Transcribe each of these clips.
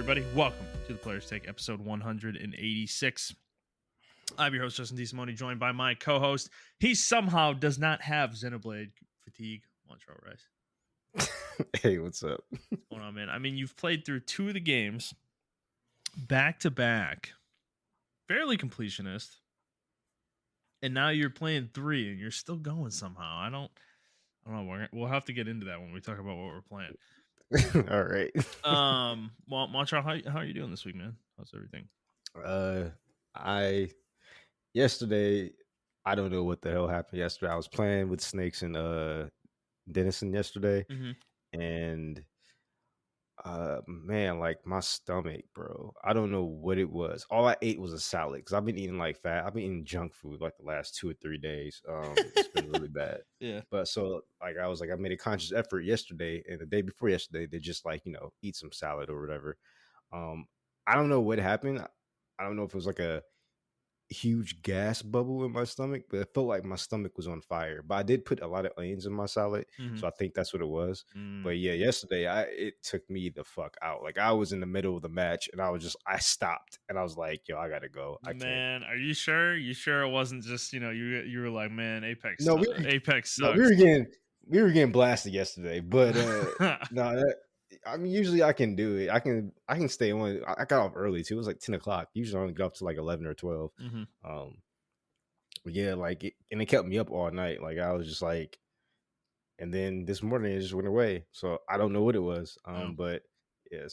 everybody? Welcome to the Players Take episode 186. I'm your host, Justin DeSimone, joined by my co-host. He somehow does not have Xenoblade fatigue. Montrell, right? Hey, what's up? What's going on, man? I mean, you've played through two of the games back to back, fairly completionist, and now you're playing three, and you're still going somehow. I don't know. We'll have to get into that when we talk about what we're playing. All right. Well, Montrell, how are you doing this week, man? How's everything? Yesterday, I don't know what the hell happened yesterday. I was playing with snakes and Denison yesterday, and man, like my stomach, bro. I don't know what it was. All I ate was a salad because I've been eating like fat. I've been eating junk food like the last 2 or 3 days. It's been really bad. Yeah. But so like I made a conscious effort yesterday and the day before yesterday to just like, eat some salad or whatever. I don't know what happened. I don't know if it was like a huge gas bubble in my stomach, but it felt like my stomach was on fire. But I did put a lot of onions in my salad, so I think that's what it was. But yeah, yesterday it took me the fuck out. Like I was in the middle of the match and I stopped and I was like, yo, I gotta go. I can't. Are you sure? You sure it wasn't just you were like, man, Apex? No, Apex sucks. No, we were getting blasted yesterday, but no. I mean, usually I can do it. I can stay on. I got off early too. It was like 10 o'clock. Usually I only get up to like 11 or 12. But yeah, like and it kept me up all night. Like I was just like, and then this morning it just went away. So I don't know what it was. But yeah,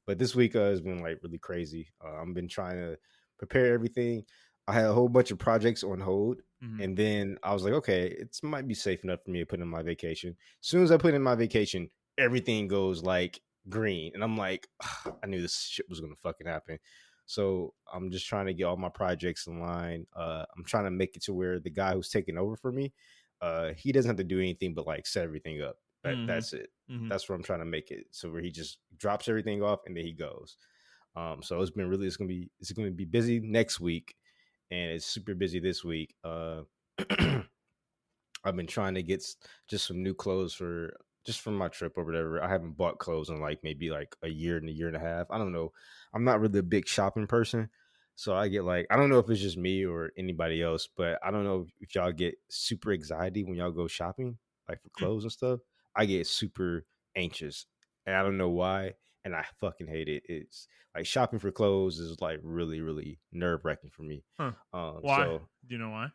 but this week has been like really crazy. I've been trying to prepare everything. I had a whole bunch of projects on hold. And then I was like, okay, it might be safe enough for me to put in my vacation. As soon as I put in my vacation, everything goes like green. And I'm like, I knew this shit was going to fucking happen. So I'm just trying to get all my projects in line. I'm trying to make it to where the guy who's taking over for me, he doesn't have to do anything but like set everything up. That's it. That's where I'm trying to make it. So where he just drops everything off and then he goes. So it's going to be busy next week. And it's super busy this week. I've been trying to get just some new clothes for my trip or whatever. I haven't bought clothes in like maybe like a year and a half. I don't know. I'm not really a big shopping person. So I get like, I don't know if it's just me or anybody else, but I don't know if y'all get super anxiety when y'all go shopping, like for clothes and stuff. I get super anxious and I don't know why. And I fucking hate it. It's like shopping for clothes is like really, really nerve wracking for me. Why? Do you know why?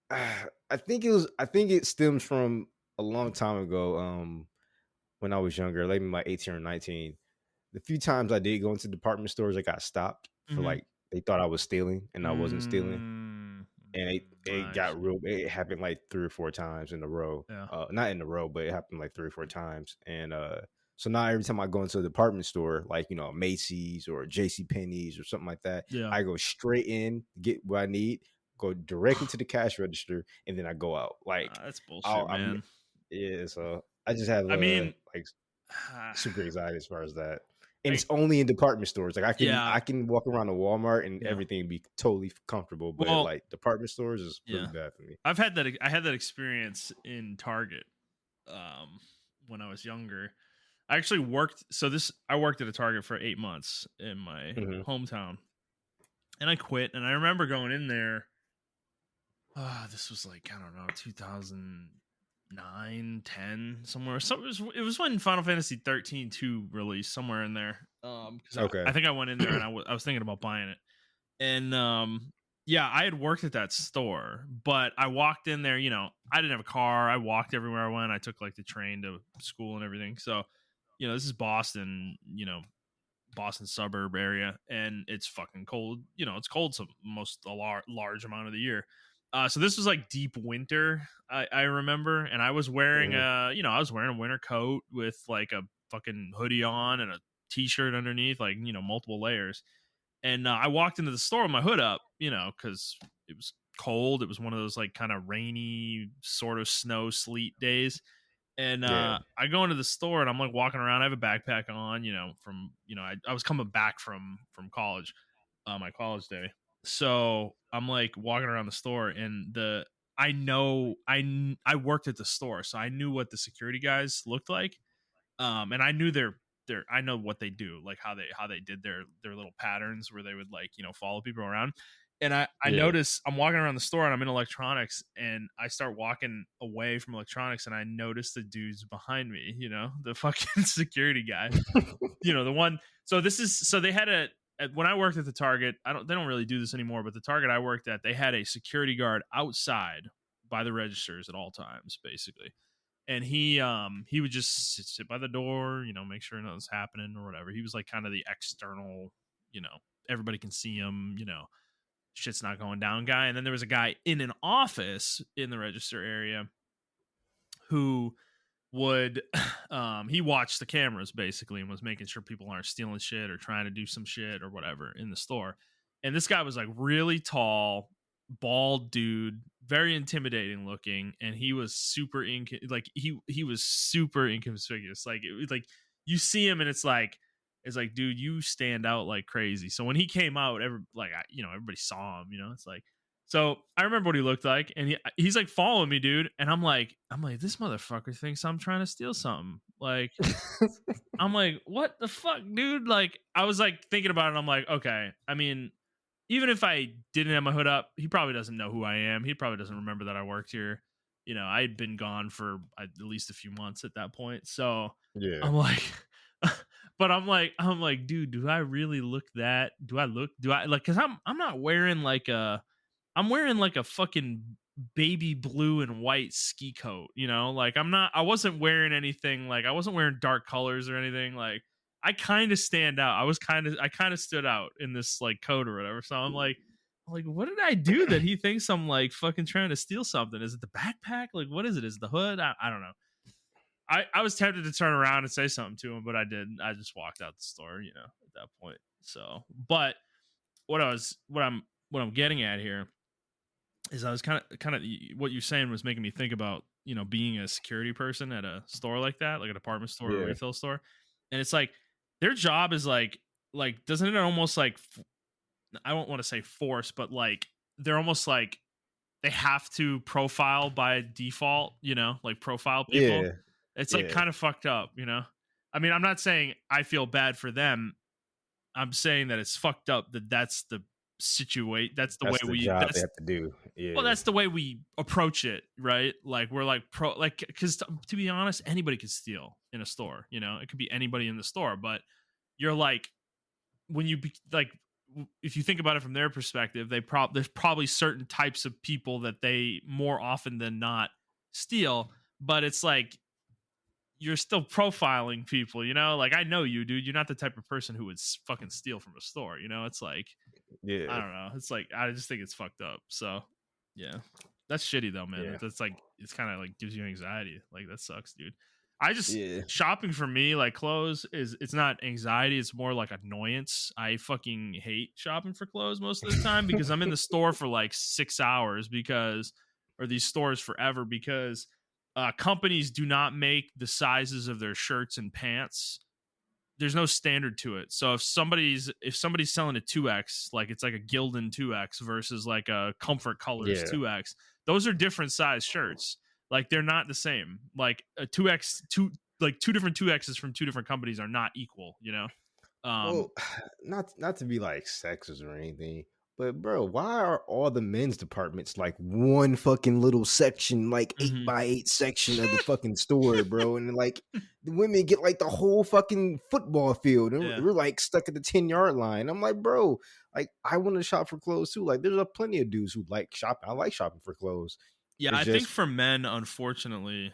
I think it stems from a long time ago. When I was younger, like maybe like 18 or 19, the few times I did go into department stores, I got stopped for like they thought I was stealing and I wasn't stealing. And it got real. It happened like 3 or 4 times in a row. Not in a row, but it happened like 3 or 4 times. And so now every time I go into a department store, like Macy's or JCPenney's or something like that, I go straight in, get what I need, go directly to the cash register, and then I go out. Like that's bullshit, man. So I just have like super anxiety as far as that. And it's only in department stores. Like I can walk around a Walmart and everything be totally comfortable, but like department stores is really bad for me. I had that experience in Target when I was younger. I actually worked at a Target for 8 months in my hometown. And I quit, and I remember going in there. This was like, I don't know, 2009, 10, somewhere. So it was when Final Fantasy 13 2 released, somewhere in there. I think I went in there and I was thinking about buying it. And I had worked at that store, but I walked in there, I didn't have a car. I walked everywhere I went. I took like the train to school and everything. So, this is Boston, Boston suburb area, and it's fucking cold. It's cold a large amount of the year. So this was like deep winter, I remember, and I was wearing a winter coat with like a fucking hoodie on and a t-shirt underneath, like multiple layers. And I walked into the store with my hood up, because it was cold. It was one of those like kind of rainy, sort of snow sleet days. And I go into the store and I'm like walking around. I have a backpack on, from I was coming back from college, my college day. So I'm like walking around the store, and I worked at the store, so I knew what the security guys looked like, and I knew their I know what they do, like how they did their little patterns where they would like, follow people around. And I notice I'm walking around the store and I'm in electronics, and I start walking away from electronics, and I notice the dudes behind me, the fucking security guy, the one. So they had when I worked at the Target, they don't really do this anymore, but the Target I worked at, they had a security guard outside by the registers at all times, basically. And he would just sit by the door, make sure nothing's happening or whatever. He was like kind of the external, everybody can see him, shit's not going down guy. And then there was a guy in an office in the register area who would he watched the cameras basically and was making sure people aren't stealing shit or trying to do some shit or whatever in the store. And this guy was like really tall, bald dude, very intimidating looking, and he was super he was super inconspicuous. Like it was like you see him and it's like dude, you stand out like crazy. So when he came out, everybody saw him, it's like. So I remember what he looked like, and he's like following me, dude. And I'm like, this motherfucker thinks I'm trying to steal something. Like, I'm like, what the fuck, dude? Like, I was like thinking about it. I'm like, okay. I mean, even if I didn't have my hood up, he probably doesn't know who I am. He probably doesn't remember that I worked here. I had been gone for at least a few months at that point. So yeah, I'm like, but I'm like, dude, do I really look that? Do I like? Because I'm not wearing like I'm wearing like a fucking baby blue and white ski coat, like I wasn't wearing anything, like I wasn't wearing dark colors or anything. Like I kind of stand out. I kind of stood out in this like coat or whatever. So I'm like, what did I do that he thinks I'm like fucking trying to steal something? Is it the backpack? Like, what is it? Is it the hood? I don't know. I was tempted to turn around and say something to him, but I didn't. I just walked out the store, at that point. So, but what I'm getting at here is I was kind of what you're saying was making me think about, being a security person at a store like that, like a department store or a retail store. And it's like their job is like doesn't it almost like, I don't want to say force, but like they're almost like they have to profile by default, like profile people. Yeah. It's like kind of fucked up, I mean, I'm not saying I feel bad for them. I'm saying that it's fucked up that's the situate. That's the way they have to do. Yeah. Well, that's the way we approach it, right? Like we're like because to be honest, anybody could steal in a store. It could be anybody in the store, but you're like when you like if you think about it from their perspective, there's probably certain types of people that they more often than not steal, but it's like you're still profiling people, like I know you, dude. You're not the type of person who would fucking steal from a store, it's like, yeah, I don't know. It's like, I just think it's fucked up. So yeah, that's shitty though, man. Yeah. That's like, it's kind of like gives you anxiety. Like that sucks, dude. Shopping for me, like clothes it's not anxiety. It's more like annoyance. I fucking hate shopping for clothes most of the time because I'm in the store for like 6 hours or these stores forever because companies do not make the sizes of their shirts and pants. There's no standard to it. So if somebody's selling a 2X, like it's like a Gildan 2X versus like a Comfort Colors 2X, those are different size shirts. Like they're not the same. Like a 2X, two different 2Xs from two different companies are not equal, Well, not to be like sexist or anything, but bro, why are all the men's departments like one fucking little section, like 8x8 section of the fucking store, bro? And like the women get like the whole fucking football field, and we're like stuck at the 10-yard line. I'm like, bro, like I want to shop for clothes too. Like there's plenty of dudes who like shopping. I like shopping for clothes. Yeah, I think for men, unfortunately,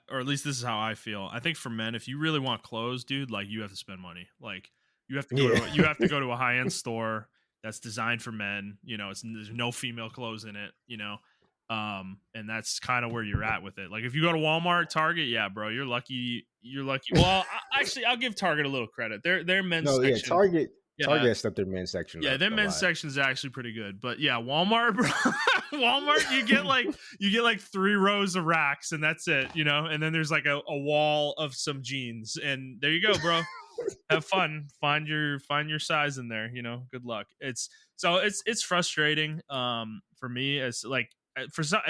or at least this is how I feel. I think for men, if you really want clothes, dude, like you have to spend money. Like you have to go to a high end store that's designed for men. There's no female clothes in it. And that's kind of where you're at with it. Like if you go to Walmart, Target, yeah, bro, you're lucky. Well, actually, I'll give Target a little credit. Their men's section. Yeah, Target has stepped their men's section. Yeah, their men's section is actually pretty good. But yeah, Walmart, bro, Walmart, you get like 3 rows of racks, and that's it, And then there's like a wall of some jeans, and there you go, bro. Have fun. Find your size in there. Good luck. It's frustrating. For me as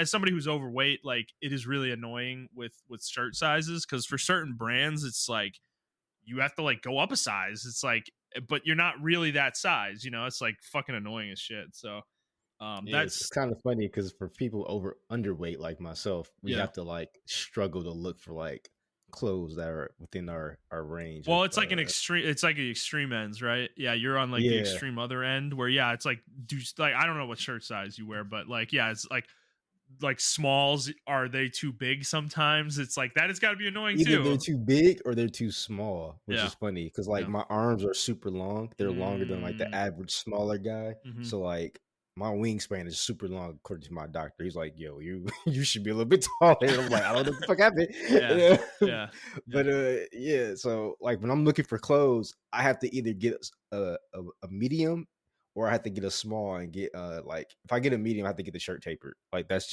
somebody who's overweight, like it is really annoying with shirt sizes because for certain brands, it's like you have to like go up a size. It's like, but you're not really that size, you know. It's like fucking annoying as shit. So it's kind of funny because for people underweight like myself, we have to like struggle to look for like clothes that are within our range. Well, it's like an extreme. It's like the extreme ends, right? Yeah, you're on like the extreme other end where it's like I don't know what shirt size you wear, but like it's like smalls, are they too big sometimes? It's like that has got to be annoying too. Either they're too big or they're too small, which is funny because like my arms are super long. They're longer than like the average smaller guy. So like my wingspan is super long according to my doctor. He's like, yo, you should be a little bit taller. And I'm like, I don't know what the fuck happened. But so like when I'm looking for clothes, I have to either get a medium or I have to get a small and get like if I get a medium, I have to get the shirt tapered. Like I have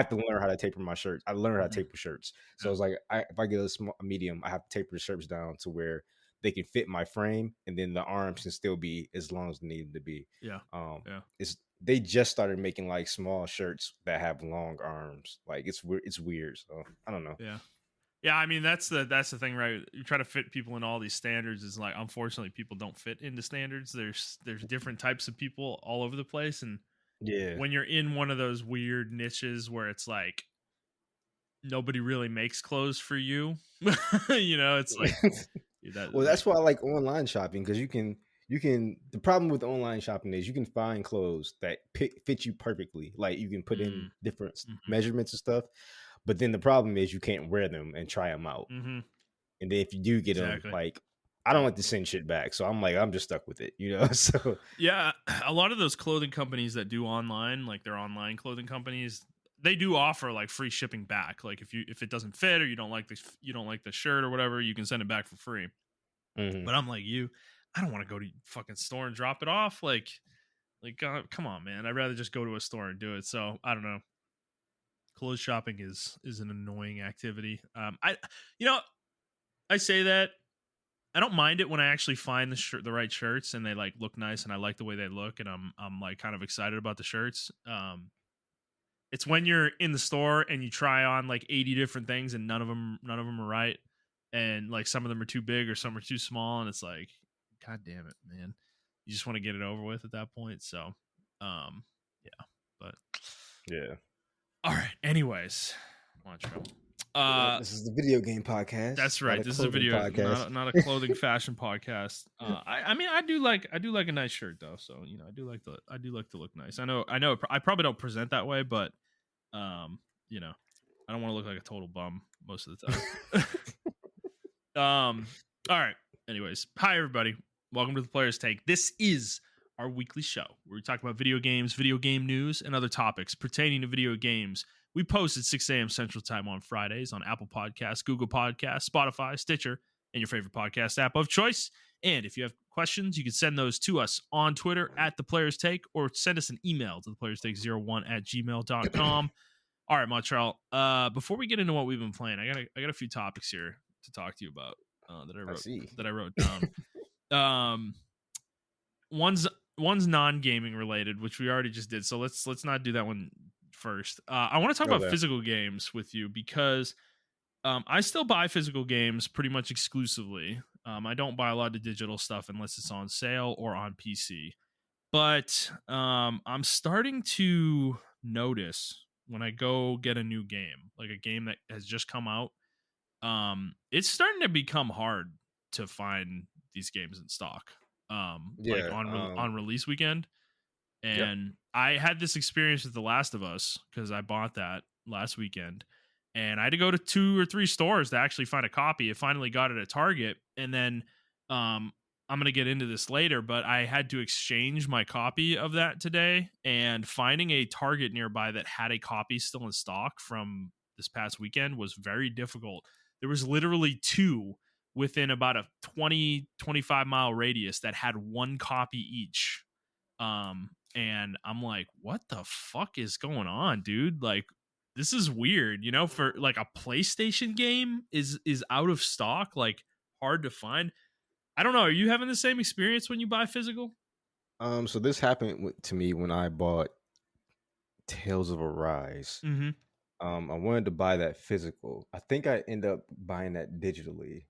to learn how to taper my shirts. I learned how to taper shirts. So it's like if I get a medium, I have to taper the shirts down to where they can fit my frame, and then the arms can still be as long as they need to be. They just started making like small shirts that have long arms. Like it's weird. So I don't know. Yeah, I mean that's the thing, right? You try to fit people in all these standards. Is like unfortunately people don't fit into standards. There's different types of people all over the place, and when you're in one of those weird niches where it's like nobody really makes clothes for you, you know, it's like that's why I like online shopping, because you can the problem with online shopping is you can find clothes that fit you perfectly. Like you can put in different measurements and stuff. But then the problem is you can't wear them and try them out. And then if you do get them, like I don't like to send shit back, so I'm just stuck with it, you know. So yeah, a lot of those clothing companies that do online, like their online clothing companies, they do offer like free shipping back. Like if it doesn't fit or you don't like the shirt or whatever, you can send it back for free. But I'm like I don't want to go to fucking store and drop it off. Like come on, man. I'd rather just go to a store and do it. So I don't know. Clothes shopping is an annoying activity. I say that I don't mind it when I actually find the right shirts and they like look nice and I like the way they look and I'm like kind of excited about the shirts. It's when you're in the store and you try on like 80 different things and none of them are right, and like some of them are too big or some are too small, and it's like, god damn it, man. You just want to get it over with at that point. So yeah. All right. Anyways, this is the video game podcast. That's right. This is a video podcast, not a clothing fashion podcast. I mean, I do like a nice shirt though. So you know, I do like to look nice. I know. I probably don't present that way, but you know, I don't want to look like a total bum most of the time. All right. Anyways, hi everybody. Welcome to the Players Take. This is our weekly show where we talk about video games, video game news, and other topics pertaining to video games. We post at 6 a.m. Central Time on Fridays on Apple Podcasts, Google Podcasts, Spotify, Stitcher, and your favorite podcast app of choice. And if you have questions, you can send those to us on Twitter at The Players Take, or send us an email to theplayerstake01@gmail.com. All right, Montrell. Before we get into what we've been playing, I got a few topics here to talk to you about that I wrote down. One's non-gaming related, which we already just did. So let's not do that one first. I want to talk about physical games with you because I still buy physical games pretty much exclusively. I don't buy a lot of digital stuff unless it's on sale or on PC. But I'm starting to notice when I go get a new game, like a game that has just come out, it's starting to become hard to find these games in stock. Like on release weekend. And I had this experience with The Last of Us because I bought that last weekend and I had to go to 2 or 3 stores to actually find a copy. I finally got it at Target, and then I'm going to get into this later, but I had to exchange my copy of that today, and finding a Target nearby that had a copy still in stock from this past weekend was very difficult. There was literally 2 within about a 20-25 mile radius that had 1 copy each. And I'm like, what the fuck is going on, dude? Like, this is weird, you know, for like a PlayStation game is out of stock, like hard to find. I don't know. Are you having the same experience when you buy physical? So this happened to me when I bought Tales of Arise. I wanted to buy that physical. I think I end up buying that digitally.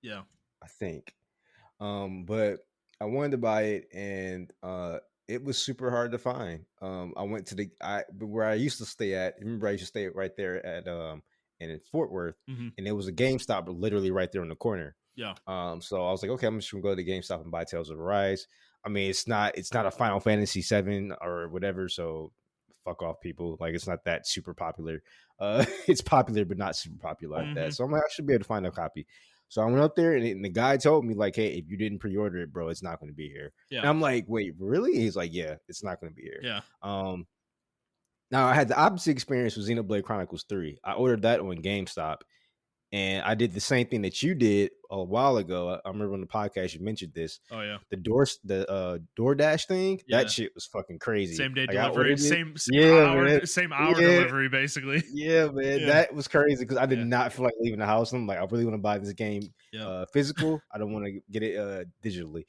Yeah. I think. But I wanted to buy it, and it was super hard to find. I went to where I used to stay at. Remember, I used to stay right there at in Fort Worth, and there was a GameStop literally right there in the corner. Yeah. So I was like, okay, I'm just gonna go to the GameStop and buy Tales of Arise. I mean, it's not a Final Fantasy 7 or whatever, so fuck off, people. Like, it's not that super popular. It's popular, but not super popular like that. So I'm like, I should be able to find a copy. So I went up there, and the guy told me, like, hey, if you didn't pre-order it, bro, it's not going to be here. Yeah. And I'm like, wait, really? He's like, yeah, it's not going to be here. Yeah. Now I had the opposite experience with Xenoblade Chronicles 3. I ordered that on GameStop, and I did the same thing that you did a while ago. I remember on the podcast you mentioned this. Oh yeah, the DoorDash thing. Yeah. That shit was fucking crazy. Same day delivery, same hour delivery, basically. Yeah, man, that was crazy because I did not feel like leaving the house. I'm like, I really want to buy this game physical. I don't want to get it digitally.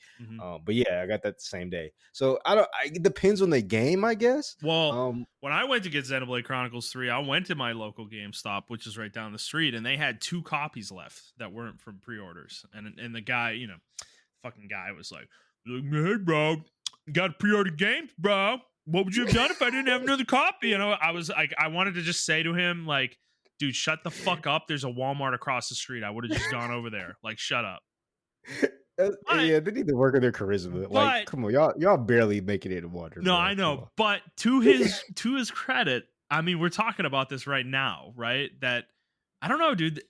But yeah, I got that the same day. So it depends on the game, I guess. Well, when I went to get Xenoblade Chronicles 3, I went to my local GameStop, which is right down the street, and they had 2 copies left that weren't from pre-orders. And the guy, fucking guy was like, hey, bro, got to pre-order games, bro. What would you have done if I didn't have another copy? And I was like, I wanted to just say to him, like, dude, shut the fuck up. There's a Walmart across the street. I would have just gone over there. Like, shut up. Yeah, they need to work on their charisma. Like, come on, y'all barely making it in water. No, I know, but to his credit, I mean, we're talking about this right now, right? That I don't know, dude.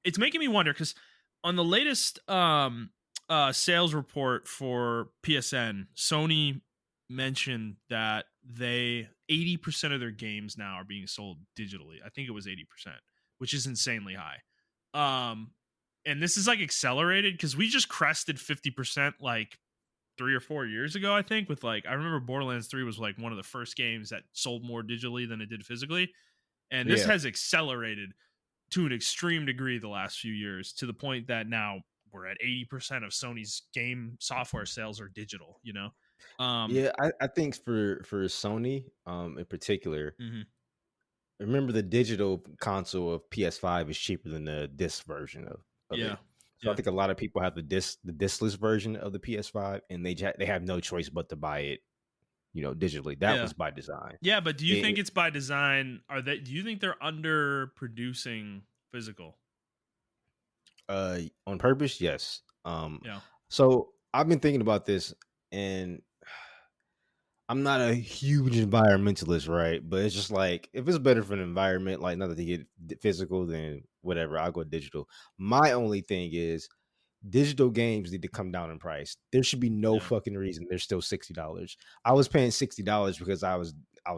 It's making me wonder because on the latest sales report for PSN, Sony mentioned that 80% of their games now are being sold digitally. I think it was 80%, which is insanely high. And this is like accelerated because we just crested 50% like 3 or 4 years ago, I think, with like, I remember Borderlands 3 was like one of the first games that sold more digitally than it did physically. And this has accelerated to an extreme degree the last few years, to the point that now we're at 80% of Sony's game software sales are digital, Yeah, I think for Sony in particular, remember the digital console of PS5 is cheaper than the disc version of it. So I think a lot of people have the discless version of the PS5, and they have no choice but to buy it, digitally. That was by design. Yeah, but do you think it's by design? Do you think they're underproducing physical? On purpose, yes. So I've been thinking about this, and I'm not a huge environmentalist, right? But it's just like, if it's better for the environment, like, not that they get physical, then whatever, I'll go digital. My only thing is, digital games need to come down in price. There should be no fucking reason they're still $60. I was paying $60 because I was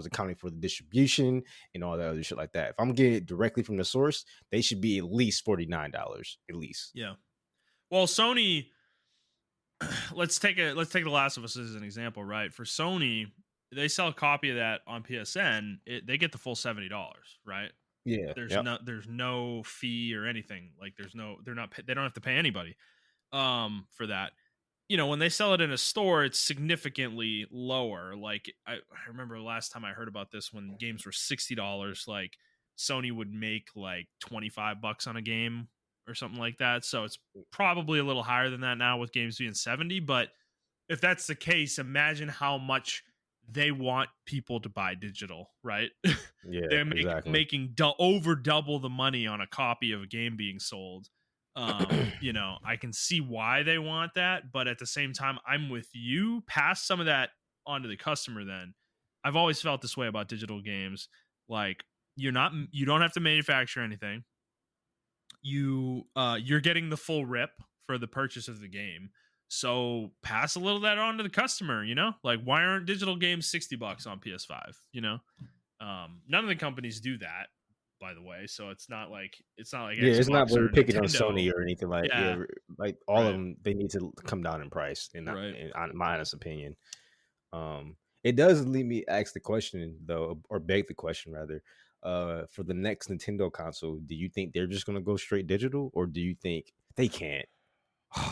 accounting for the distribution and all that other shit like that. If I'm getting it directly from the source, they should be at least $49 at least. Yeah. Well, Sony, let's take The Last of Us as an example, right? For Sony, they sell a copy of that on PSN. They get the full $70, right? Yeah. There's no fee or anything. Like, they don't have to pay anybody for that. When they sell it in a store, it's significantly lower. Like, I remember last time I heard about this, when games were $60, like, Sony would make like $25 on a game or something like that. So it's probably a little higher than that now with games being 70. But if that's the case, imagine how much they want people to buy digital, right? Yeah, they're making over double the money on a copy of a game being sold. I can see why they want that, but at the same time, I'm with you. Pass some of that onto the customer. Then, I've always felt this way about digital games. Like, you don't have to manufacture anything. You're getting the full rip for the purchase of the game. So pass a little of that on to the customer, like, why aren't digital games $60 on PS5? None of the companies do that, by the way. So it's not like it's Xbox not really picking Nintendo on Sony or anything like like all of them. They need to come down in price, in my honest opinion. It does lead me ask the question though, or beg the question rather. For the next Nintendo console, do you think they're just gonna go straight digital, or do you think they can't?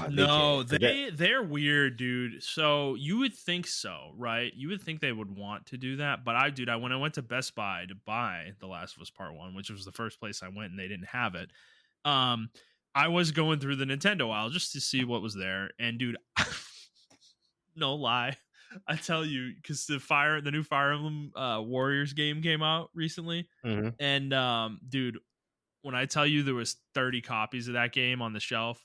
No, they're weird, dude. So you would think so, right? You would think they would want to do that, but when I went to Best Buy to buy The Last of Us Part 1, which was the first place I went, and they didn't have it. I was going through the Nintendo aisle just to see what was there, and dude, no lie, I tell you, because the new Fire Emblem Warriors game came out recently, and dude, when I tell you there was 30 copies of that game on the shelf,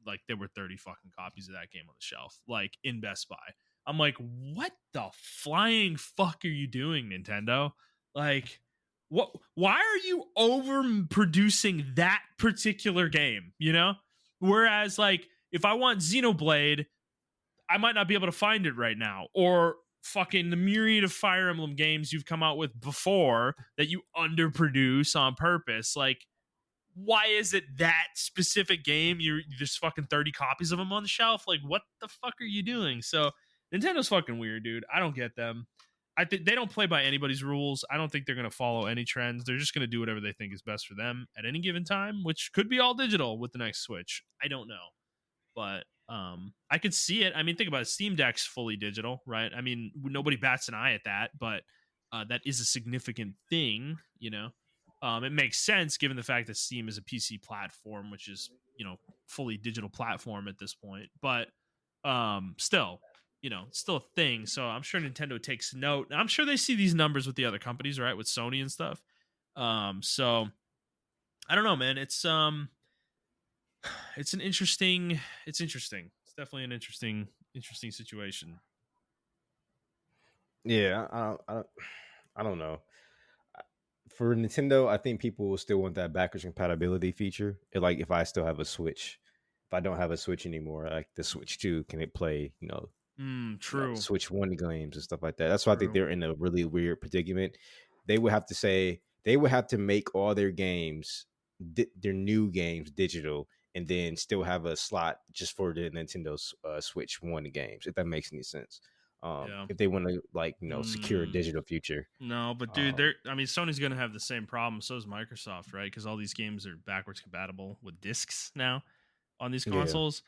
like there were 30 fucking copies of that game on the shelf, like in Best Buy. I'm like, what the flying fuck are you doing, Nintendo? Like, what? Why are you overproducing that particular game? You know, whereas like if I want Xenoblade, I might not be able to find it right now, or fucking the myriad of Fire Emblem games you've come out with before that you underproduce on purpose. Like, why is it that specific game? There's fucking 30 copies of them on the shelf. Like, what the fuck are you doing? So Nintendo's fucking weird, dude. I don't get them. I think they don't play by anybody's rules. I don't think they're going to follow any trends. They're just going to do whatever they think is best for them at any given time, which could be all digital with the next Switch. I don't know. But I could see it. I mean, think about it. Steam Deck's fully digital, right? I mean, nobody bats an eye at that, but that is a significant thing, you know. It makes sense given the fact that Steam is a PC platform, which is, you know, fully digital platform at this point. But still, you know, it's still a thing. So I'm sure Nintendo takes note. I'm sure they see these numbers with the other companies, right? With Sony and stuff. So I don't know, man. It's interesting. It's definitely an interesting situation. Yeah, I don't know. For Nintendo, I think people will still want that backwards compatibility feature. Like if I still have a Switch, if I don't have a Switch anymore, like the Switch 2, can it play, True. Switch 1 games and stuff like that? That's why I think they're in a really weird predicament. They would have to make all their games, their new games, digital, and then still have a slot just for the Nintendo Switch 1 games, if that makes any sense. If they want to secure a digital future. No, but dude, Sony's gonna have the same problem. So is Microsoft, right? Because all these games are backwards compatible with discs now on these consoles.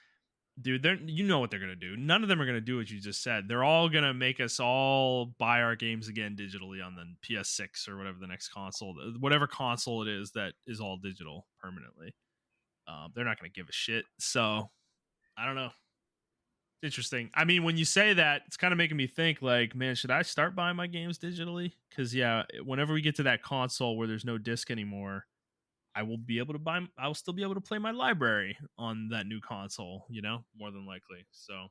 Yeah. Dude, you know what they're gonna do. None of them are gonna do what you just said. They're all gonna make us all buy our games again digitally on the PS6 or whatever the next console, whatever console it is that is all digital permanently. They're not gonna give a shit. So I don't know. Interesting. I mean, when you say that, it's kind of making me think like, man, should I start buying my games digitally? Because whenever we get to that console where there's no disc anymore, I will still be able to play my library on that new console, you know, more than likely. So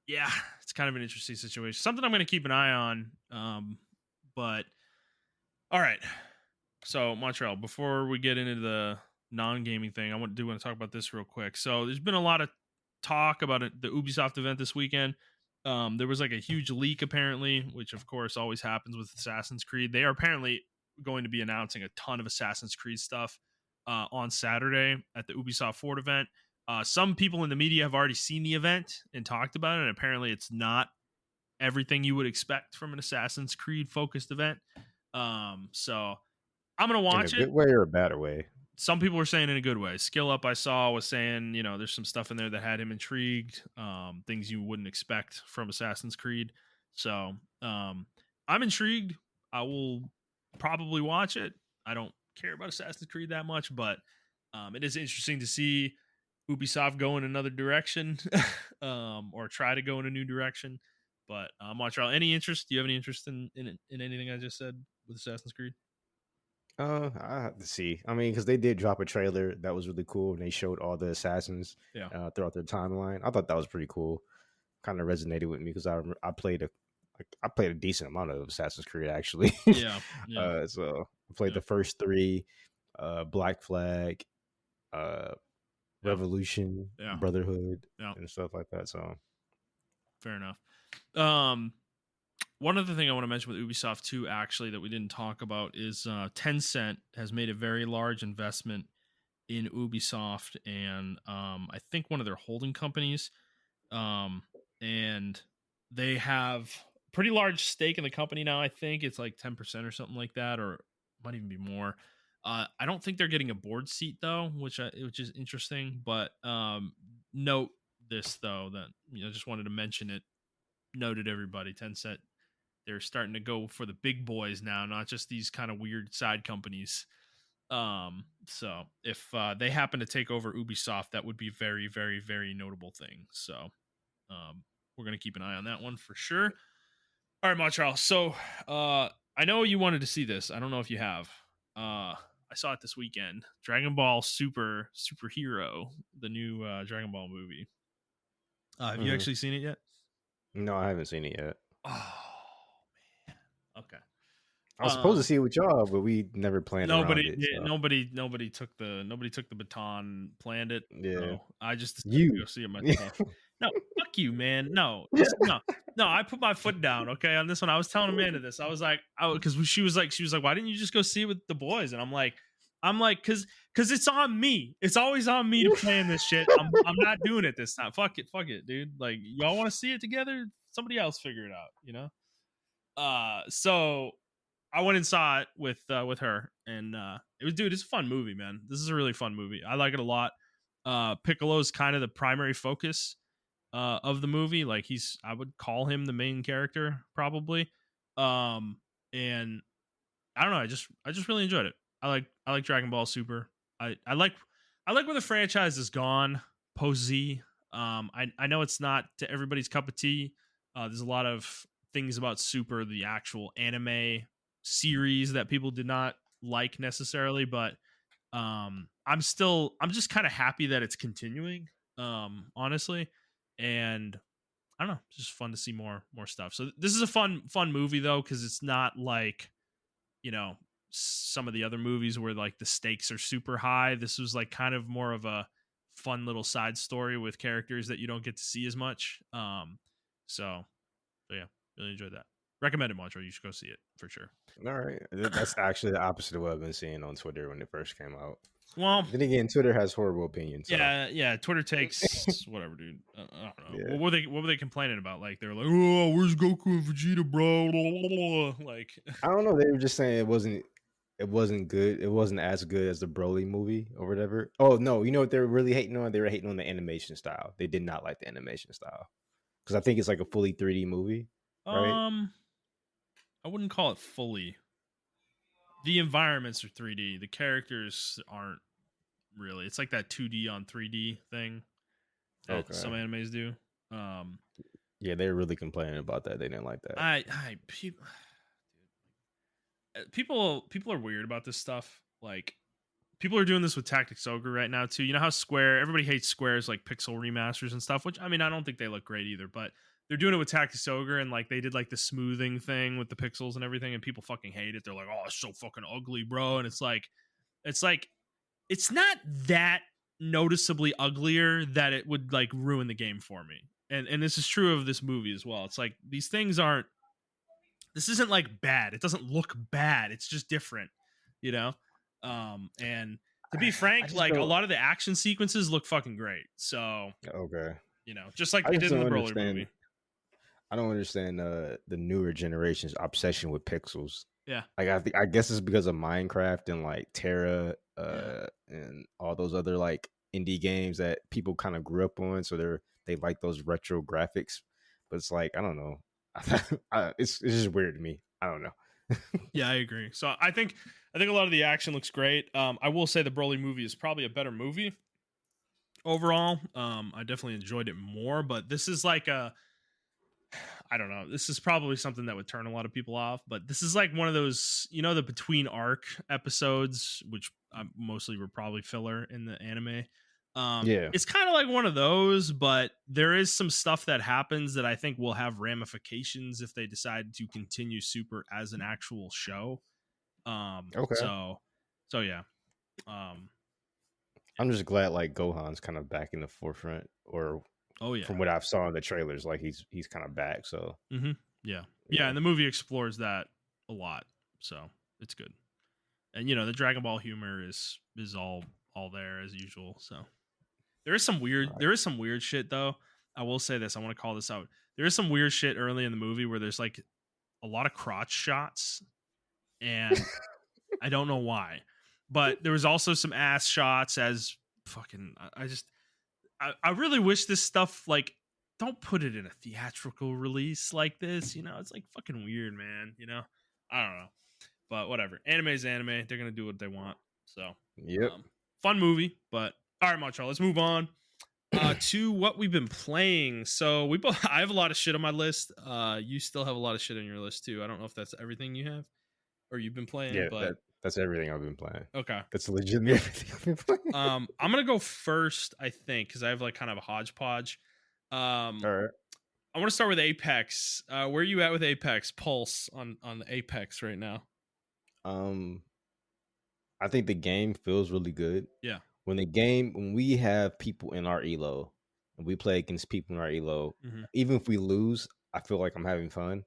yeah, it's kind of an interesting situation. Something I'm going to keep an eye on. But all right. So Montrell, before we get into the non-gaming thing, I do want to talk about this real quick. So there's been a lot of talk about the Ubisoft event this weekend. There was like a huge leak apparently, which of course always happens with Assassin's Creed. They are apparently going to be announcing a ton of Assassin's Creed stuff on Saturday at the Ubisoft Forward event. Some people in the media have already seen the event and talked about it, and apparently it's not everything you would expect from an Assassin's Creed focused event. So I'm gonna watch it. In a good way or a bad way? Some people were saying in a good way. Skill Up I saw was saying, you know, there's some stuff in there that had him intrigued, things you wouldn't expect from Assassin's Creed. So I'm intrigued. I will probably watch it. I don't care about Assassin's Creed that much, but it is interesting to see Ubisoft go in another direction or try to go in a new direction. But Montreal, any interest? Do you have any interest in anything I just said with Assassin's Creed? I have to see. I mean, because they did drop a trailer that was really cool, and they showed all the assassins throughout their timeline. I thought that was pretty cool. Kind of resonated with me because I played a decent amount of Assassin's Creed actually. So I played the first 3, Black Flag, Revolution, Brotherhood, and stuff like that. So fair enough. One other thing I want to mention with Ubisoft too, actually, that we didn't talk about is Tencent has made a very large investment in Ubisoft, and I think one of their holding companies, and they have a pretty large stake in the company now. I think it's like 10% or something like that, or might even be more. I don't think they're getting a board seat though, which is interesting. But note this though, that I just wanted to mention it. Noted everybody, Tencent. They're starting to go for the big boys now, not just these kind of weird side companies. So if they happen to take over Ubisoft, that would be very, very, very notable thing. So we're gonna keep an eye on that one for sure. All right, Montreal. So I know you wanted to see this. I don't know if you have. I saw it this weekend. Dragon Ball Superhero, the new Dragon Ball movie. Have you actually seen it yet? No, I haven't seen it yet. Oh man. Okay. I was supposed to see it with y'all, but we never planned around it. So. Nobody took the baton, planned it. Yeah. So I just decided to go see it myself. No, fuck you, man. No. I put my foot down. Okay, on this one, I was telling Amanda this. I was like, because she was like, why didn't you just go see it with the boys? And I'm like, because it's on me. It's always on me to plan this shit. I'm not doing it this time. Fuck it, dude. Like, y'all want to see it together? Somebody else figure it out. You know. So I went and saw it with her, and it's a fun movie, man. This is a really fun movie. I like it a lot. Piccolo's kind of the primary focus of the movie. Like, I would call him the main character probably. And I don't know. I just really enjoyed it. I like Dragon Ball Super. I like where the franchise has gone post Z. I know it's not to everybody's cup of tea. There's a lot of things about Super, the actual anime series, that people did not like necessarily, but I'm just kind of happy that it's continuing, honestly. And I don't know, it's just fun to see more stuff. So this is a fun movie though, because it's not like, you know, some of the other movies where like the stakes are super high. This was like kind of more of a fun little side story with characters that you don't get to see as much. So yeah, really enjoyed that. Recommend it, Montrell. You should go see it for sure. All right. That's actually the opposite of what I've been seeing on Twitter when it first came out. Well, then again, Twitter has horrible opinions. So. Yeah. Twitter takes whatever, dude. I don't know. Yeah. What were they complaining about? Like, they were like, "Oh, where's Goku and Vegeta, bro?" Like, I don't know. They were just saying it wasn't good. It wasn't as good as the Broly movie or whatever. Oh no, you know what they were really hating on? They were hating on the animation style. They did not like the animation style because I think it's like a fully 3D movie, right? I wouldn't call it fully. The environments are 3D. The characters aren't really. It's like that 2D on 3D thing that some animes do. Yeah, they were really complaining about that. They didn't like that. People are weird about this stuff. Like, people are doing this with Tactics Ogre right now too. You know how everybody hates Square's like pixel remasters and stuff, which I mean, I don't think they look great either, but they're doing it with Tactics Ogre, and like they did like the smoothing thing with the pixels and everything, and people fucking hate it. They're like, "Oh, it's so fucking ugly, bro." And it's like it's not that noticeably uglier that it would like ruin the game for me. And this is true of this movie as well. It's like these things this isn't like bad. It doesn't look bad. It's just different, you know? And to be frank, like a lot of the action sequences look fucking great. So, you know, just like they did in the Broly movie. I don't understand the newer generation's obsession with pixels. Yeah. Like, I guess it's because of Minecraft and like Terra and all those other like indie games that people kind of grew up on. So they like those retro graphics. But it's like, I don't know. It's just weird to me. I don't know. Yeah, I agree. So I think a lot of the action looks great. I will say the Broly movie is probably a better movie overall. I definitely enjoyed it more, but this is like I don't know. This is probably something that would turn a lot of people off, but this is like one of those, you know, the between arc episodes, which mostly were probably filler in the anime. Yeah, it's kind of like one of those, but there is some stuff that happens that I think will have ramifications if they decide to continue Super as an actual show. So yeah. I'm just glad like Gohan's kind of back in the forefront, or from what I've saw in the trailers, like he's kind of back. So yeah, and the movie explores that a lot, so it's good. And you know, the Dragon Ball humor is all there as usual. So there is some weird shit though. I will say this. I want to call this out. There is some weird shit early in the movie where there's like a lot of crotch shots, and I don't know why. But there was also some ass shots as fucking. I really wish this stuff, like, don't put it in a theatrical release like this. You know, it's like fucking weird, man. You know, I don't know, but whatever. Anime is anime. They're gonna do what they want. So, yep. Fun movie. But all right, Montrell, let's move on to what we've been playing. So we both, I have a lot of shit on my list. You still have a lot of shit on your list too. I don't know if that's everything you have or you've been playing, Yeah, but that's everything I've been playing. Okay. That's legitimately everything I've been playing. I'm gonna go first, I think, because I have like kind of a hodgepodge. All right. I want to start with Apex. Where are you at with Apex Pulse on Apex right now? I think the game feels really good. Yeah. When we have people in our elo and we play against people in our elo, even if we lose, I feel like I'm having fun.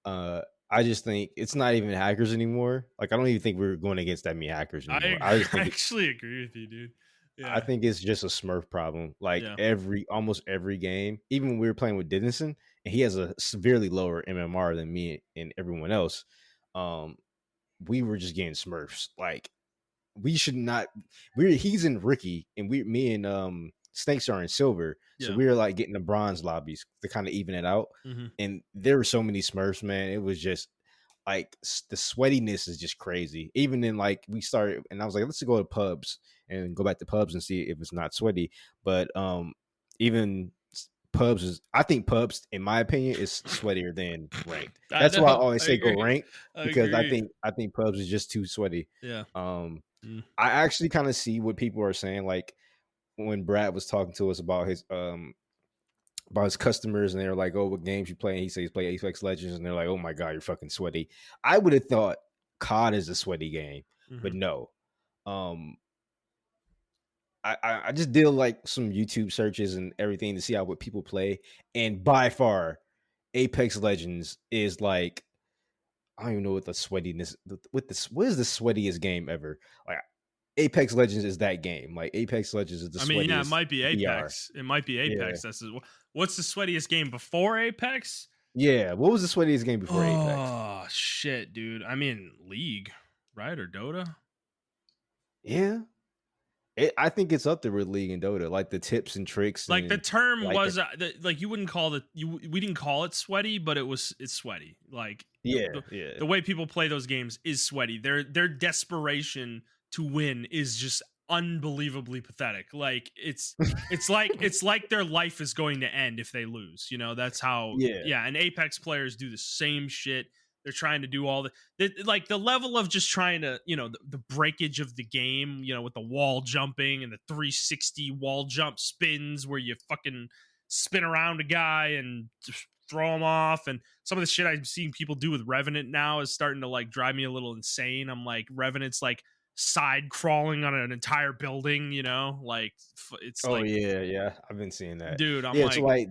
I just think it's not even hackers anymore. Like I don't even think we're going against that many hackers anymore. I actually agree with you, dude. Yeah. I think it's just a Smurf problem. Like almost every game, even when we were playing with Dennison, and he has a severely lower MMR than me and everyone else. We were just getting Smurfs. Like we should not. He's in Ricky, and me and Snakes are in silver. So we were like getting the bronze lobbies to kind of even it out. And there were so many Smurfs, man. It was just like the sweatiness is just crazy. Even in like we started, and I was like, let's go to pubs and go back to pubs and see if it's not sweaty. But even pubs is, I think pubs, in my opinion, is sweatier than ranked. That's why I always say go ranked, because I think pubs is just too sweaty. Yeah. I actually kind of see what people are saying. Like when Brad was talking to us about his customers, and they were like, "Oh, what games you play?" And he said he's playing Apex Legends, and they're like, "Oh my god, you're fucking sweaty." I would have thought COD is a sweaty game, but no. I just did like some YouTube searches and everything to see what people play, and by far, Apex Legends is like, I don't even know what the sweatiness what is the sweatiest game ever. Like Apex Legends is that game. Like Apex Legends is the sweatiest. Yeah, it might be Apex. It might be Apex. Yeah. What's the sweatiest game before Apex? Yeah, what was the sweatiest game before Apex? Oh shit, dude. I mean, League, right, or Dota? Yeah. I think it's up there with League and Dota, like the tips and tricks. Like the term was like you wouldn't call it. We didn't call it sweaty, but it's sweaty. Like the way people play those games is sweaty. Their desperation to win is just unbelievably pathetic. Like it's like their life is going to end if they lose. You know, that's how. Yeah. And Apex players do the same shit. They're trying to do all like the level of just trying to, you know, the breakage of the game, you know, with the wall jumping and the 360 wall jump spins where you fucking spin around a guy and just throw him off. And some of the shit I'm seeing people do with Revenant now is starting to like drive me a little insane. I'm like, Revenant's like side crawling on an entire building, you know, like it's yeah, I've been seeing that, dude. I'm it's like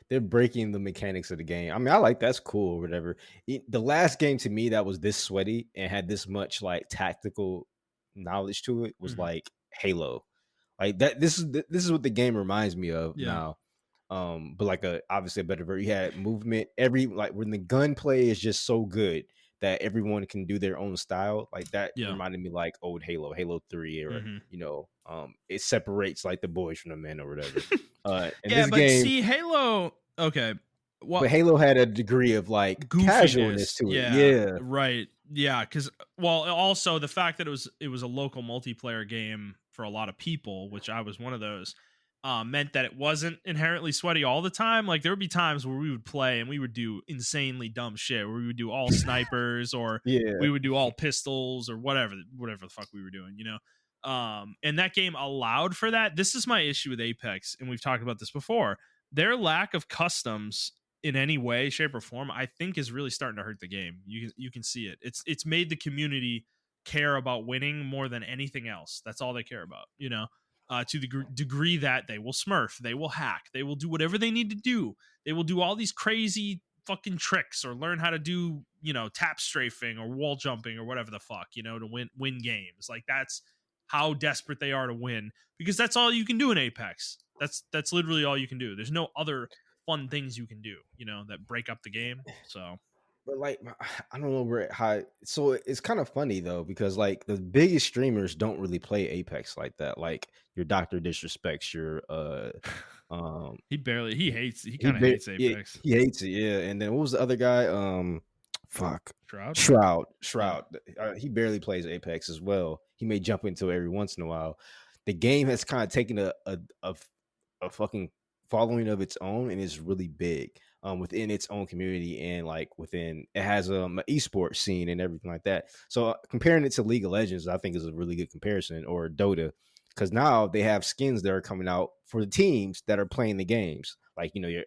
they're breaking the mechanics of the game. I mean, I like that's cool or whatever. The last game to me that was this sweaty and had this much like tactical knowledge to it was like Halo. Like that, this is what the game reminds me of now. But like obviously a better version. You had movement, like when the gunplay is just so good that everyone can do their own style. Like that reminded me like old Halo 3, or you know, it separates like the boys from the men or whatever. See, Halo, okay. But Halo had a degree of like casualness to it. Yeah. Right. Yeah, because also the fact that it was a local multiplayer game for a lot of people, which I was one of those, meant that it wasn't inherently sweaty all the time. Like there would be times where we would play and we would do insanely dumb shit, where we would do all snipers or we would do all pistols or whatever the fuck we were doing, you know? And that game allowed for that. This is my issue with Apex, and we've talked about this before. Their lack of customs in any way, shape, or form, I think is really starting to hurt the game. You can see it. It's made the community care about winning more than anything else. That's all they care about, you know? To the degree that they will smurf, they will hack, they will do whatever they need to do. They will do all these crazy fucking tricks or learn how to do, you know, tap strafing or wall jumping or whatever the fuck, you know, to win games. Like that's how desperate they are to win, because that's all you can do in Apex. That's literally all you can do. There's no other fun things you can do, you know, that break up the game. So, but like, I don't know how. So it's kind of funny though, because like the biggest streamers don't really play Apex like that. Like your Dr. Disrespects, your he hates Apex. He hates it, yeah. And then what was the other guy? Shroud. He barely plays Apex as well. he may jump into it every once in a while. The game has kind of taken a fucking following of its own, and is really big within its own community, and like within it has an esports scene and everything like that. So comparing it to League of Legends, I think is a really good comparison, or Dota, because now they have skins that are coming out for the teams that are playing the games, like your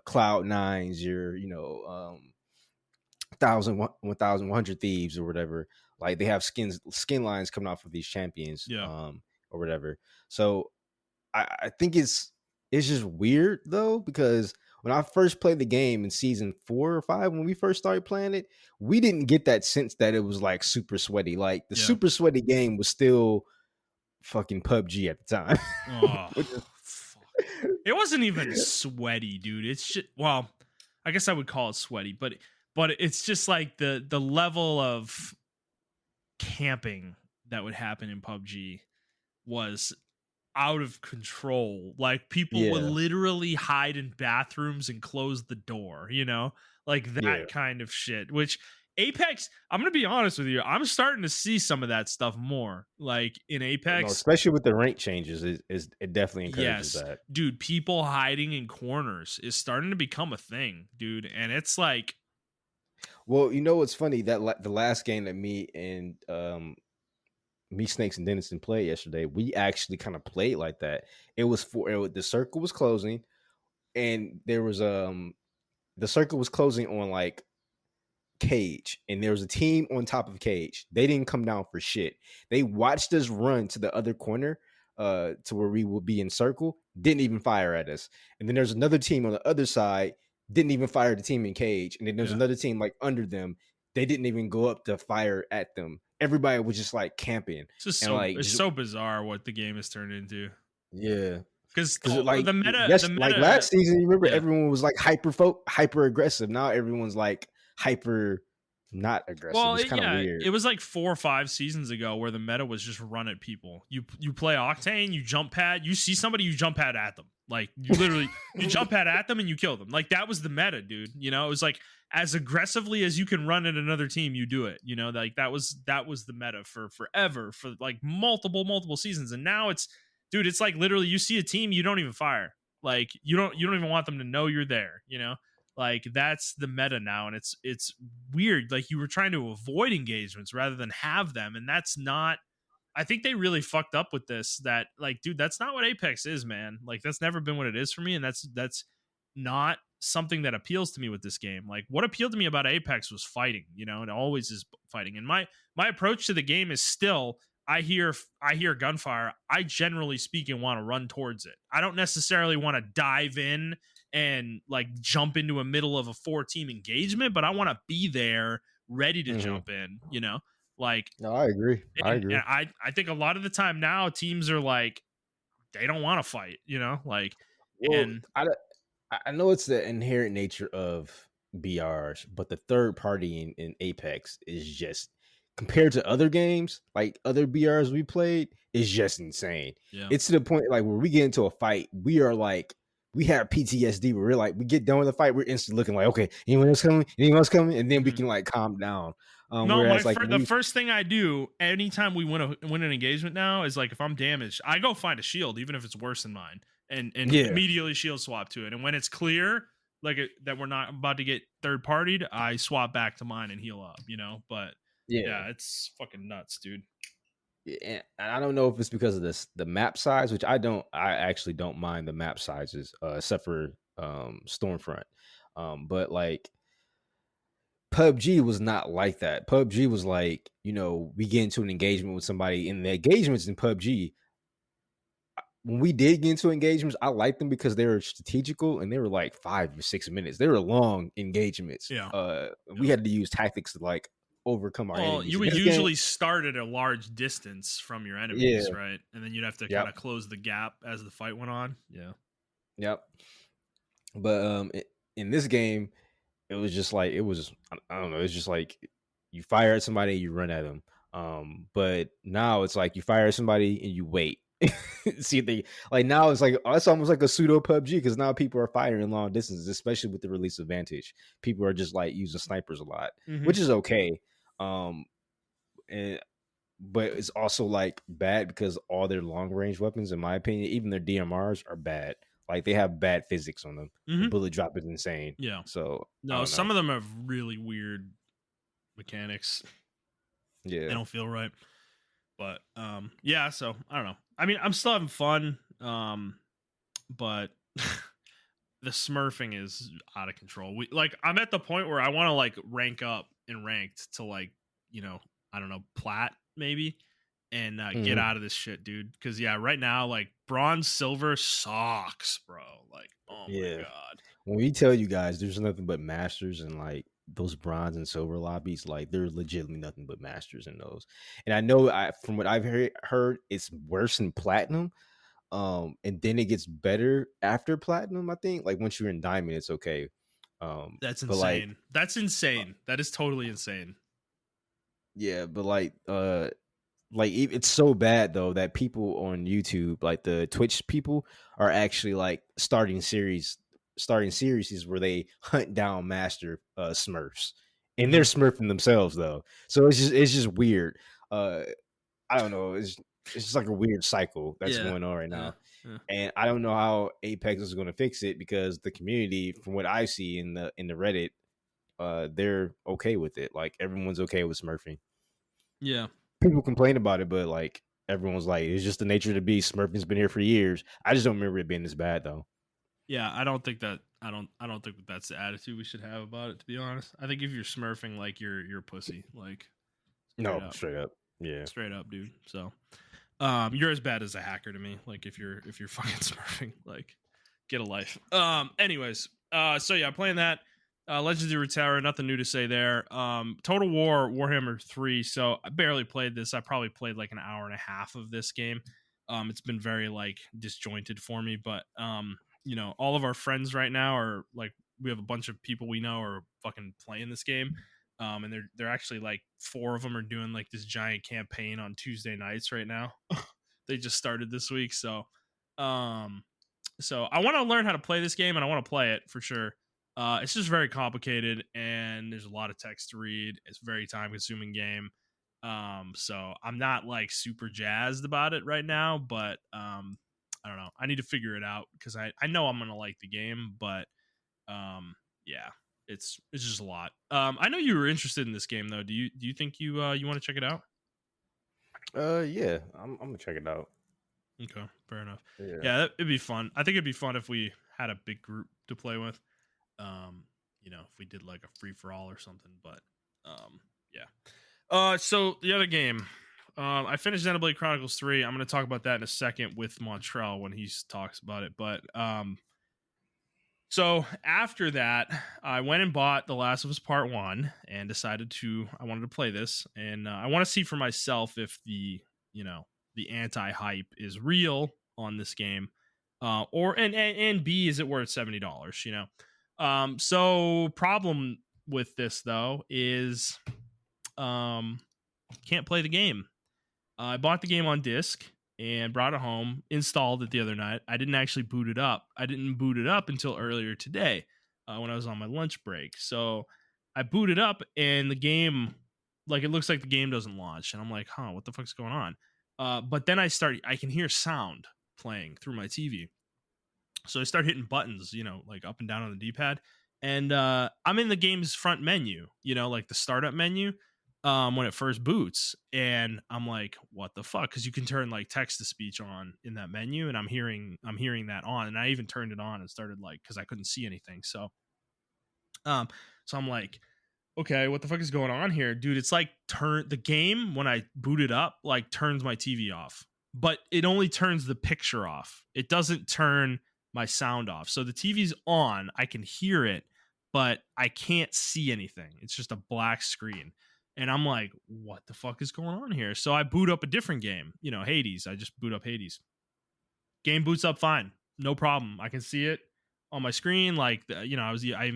Cloud9s, your 1,100 Thieves or whatever. Like they have skin lines coming out for these champions, or whatever. So I think it's just weird though, because when I first played the game in season 4 or 5, when we first started playing it, we didn't get that sense that it was like super sweaty. Like the super sweaty game was still fucking PUBG at the time. Oh, it wasn't even sweaty, dude. It's just, well, I guess I would call it sweaty, but it's just like the level of camping that would happen in PUBG was out of control. Like people would literally hide in bathrooms and close the door, like that kind of shit, which Apex, I'm going to be honest with you, I'm starting to see some of that stuff more, like in Apex. Especially with the rank changes, it definitely encourages that. Dude, people hiding in corners is starting to become a thing, dude. And it's like... Well, what's funny? That the last game that me and me, Snakes, and Dennison played yesterday, we actually kind of played like that. It was the circle was closing, and there was the circle was closing on like Cage, and there was a team on top of Cage. They didn't come down for shit. They watched us run to the other corner to where we would be in circle, didn't even fire at us. And then there's another team on the other side, didn't even fire the team in Cage. And then there's another team like under them, they didn't even go up to fire at them. Everybody was just like camping. It's so bizarre what the game has turned into. Yeah. Because like the meta, like last season, you remember everyone was like hyper aggressive. Now everyone's like hyper not aggressive. Well, it's kind of weird. It was like 4 or 5 seasons ago where the meta was just run at people. You play Octane, you jump pad, you see somebody, you jump pad at them. Like you literally you jump pad at them and you kill them. Like that was the meta, dude. It was like as aggressively as you can run at another team, you do it. Like that was the meta for forever, for like multiple seasons. And now it's like literally you see a team, you don't even fire. Like you don't even want them to know you're there, Like that's the meta now, and it's weird. Like you were trying to avoid engagements rather than have them, and that's not. I think they really fucked up with this. That like, dude, that's not what Apex is, man. Like that's never been what it is for me, and that's not something that appeals to me with this game. Like what appealed to me about Apex was fighting. It always is fighting. And my approach to the game is still, I hear gunfire, I generally speaking want to run towards it. I don't necessarily want to dive in and like jump into a middle of a 4-team engagement, but I want to be there ready to jump in, like, no, I agree. And I think a lot of the time now teams are like, they don't want to fight, like, well, and I know it's the inherent nature of BRs, but the third party in Apex is just, compared to other games, like other BRs we played, is just insane. Yeah. It's to the point like where we get into a fight, we are like, we have PTSD where we're like, we get done with the fight, we're instantly looking like, okay, anyone else coming? And then we can like calm down. The first thing I do anytime we win an engagement now is like, if I'm damaged, I go find a shield, even if it's worse than mine, and immediately shield swap to it. And when it's clear, like that we're not about to get third partied, I swap back to mine and heal up, But yeah, it's fucking nuts, dude. And I don't know if it's because of the map size, which I actually don't mind the map sizes, except for Stormfront. But like PUBG was not like that. PUBG was like, we get into an engagement with somebody, and the engagements in PUBG, when we did get into engagements, I liked them because they were strategical and they were like 5 or 6 minutes. They were long engagements. Yeah. We had to use tactics to like overcome our enemies. You would usually start at a large distance from your enemies, right? And then you'd have to kind of close the gap as the fight went on. Yeah. Yep. But in this game, it was just like, I don't know, it's just like you fire at somebody, you run at them. But now it's like you fire at somebody and you wait. See, like now it's almost like a pseudo PUBG, because now people are firing long distances, especially with the release of Vantage. People are just like using snipers a lot, which is okay. And but it's also like bad because all their long range weapons, in my opinion, even their DMRs are bad. Like they have bad physics on them. The bullet drop is insane. Yeah. So no, some of them have really weird mechanics. Yeah, they don't feel right. But yeah, so I don't know. I mean, I'm still having fun. But the smurfing is out of control. I'm at the point where I want to like rank up in ranked to like, I don't know, plat maybe, and get out of this shit, dude. Because yeah, right now like bronze, silver sucks, bro. Like, oh my god. When we tell you guys there's nothing but masters and like those bronze and silver lobbies, like there's legitimately nothing but masters in those. And I know from what I've heard, it's worse in platinum. And then it gets better after platinum. I think like once you're in diamond, it's okay. That's insane. That's insane. That is totally insane. Yeah, but like it's so bad though that people on YouTube, like the Twitch people, are actually like starting series where they hunt down master Smurfs, and they're smurfing themselves though. So it's just weird. I don't know. It's just like a weird cycle that's going on right now. Yeah. And I don't know how Apex is going to fix it because the community, from what I see in the Reddit, they're okay with it. Like everyone's okay with smurfing. Yeah. People complain about it, but like everyone's like, it's just the nature of the beast. Smurfing's been here for years. I just don't remember it being this bad though. Yeah, I don't think that's the attitude we should have about it, to be honest. I think if you're smurfing, like you're a pussy. Like straight up. Yeah. Straight up, dude. So you're as bad as a hacker to me. Like if you're fucking smurfing, like get a life. Anyways, so yeah, playing that. Legendary Tower, nothing new to say there. Total War Warhammer 3. So I barely played this. I probably played like an hour and a half of this game. It's been very like disjointed for me, but all of our friends right now are like, we have a bunch of people we know are fucking playing this game. And they're actually like 4 of them are doing like this giant campaign on Tuesday nights right now. They just started this week. So I want to learn how to play this game, and I want to play it for sure. It's just very complicated, and there's a lot of text to read. It's a very time consuming game. So I'm not like super jazzed about it right now, but I don't know. I need to figure it out because I know I'm gonna like the game, but yeah, it's just a lot. I know you were interested in this game though. Do you think you want to check it out? Yeah, I'm gonna check it out. Okay, fair enough. Yeah, it'd be fun. I think it'd be fun if we had a big group to play with. If we did like a free for all or something, but yeah. So the other game, I finished Xenoblade Chronicles 3. I'm going to talk about that in a second with Montrell when he talks about it. But so after that, I went and bought The Last of Us Part 1 and decided I wanted to play this, and I want to see for myself if the anti-hype is real on this game, or B, is it worth $70? So problem with this though is can't play the game. I bought the game on disc and brought it home, installed it the other night. I didn't actually boot it up. I didn't boot it up until earlier today when I was on my lunch break. So I booted up and the game, like, it looks like the game doesn't launch, and I'm like, what the fuck's going on? But then I can hear sound playing through my TV. So I start hitting buttons, like up and down on the D-pad. And I'm in the game's front menu, like the startup menu when it first boots. And I'm like, what the fuck? Because you can turn like text to speech on in that menu. And I'm hearing that on. And I even turned it on and started like, because I couldn't see anything. So I'm like, okay, what the fuck is going on here? Dude, it's like the game, when I boot it up, like turns my TV off. But it only turns the picture off. It doesn't turn my sound off. So the TV's on, I can hear it, but I can't see anything. It's just a black screen. And I'm like, what the fuck is going on here? So I boot up a different game, Hades. I just boot up Hades. Game boots up fine. No problem. I can see it on my screen. Like, I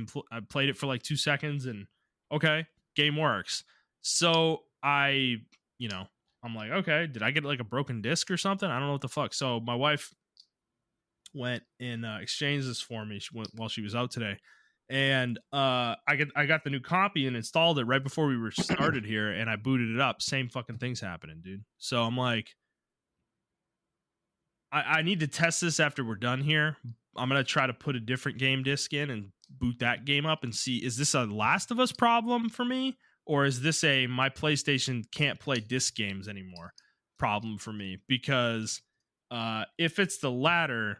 played it for like 2 seconds and okay, game works. So I'm like, okay, did I get like a broken disc or something? I don't know what the fuck. So my wife went and exchanged this for me while she was out today, And I got the new copy and installed it right before we were started here, and I booted it up. Same fucking thing's happening, dude. So I'm like, I need to test this after we're done here. I'm gonna try to put a different game disc in and boot that game up and see, is this a Last of Us problem for me, or is this a my PlayStation can't play disc games anymore problem for me? Because if it's the latter,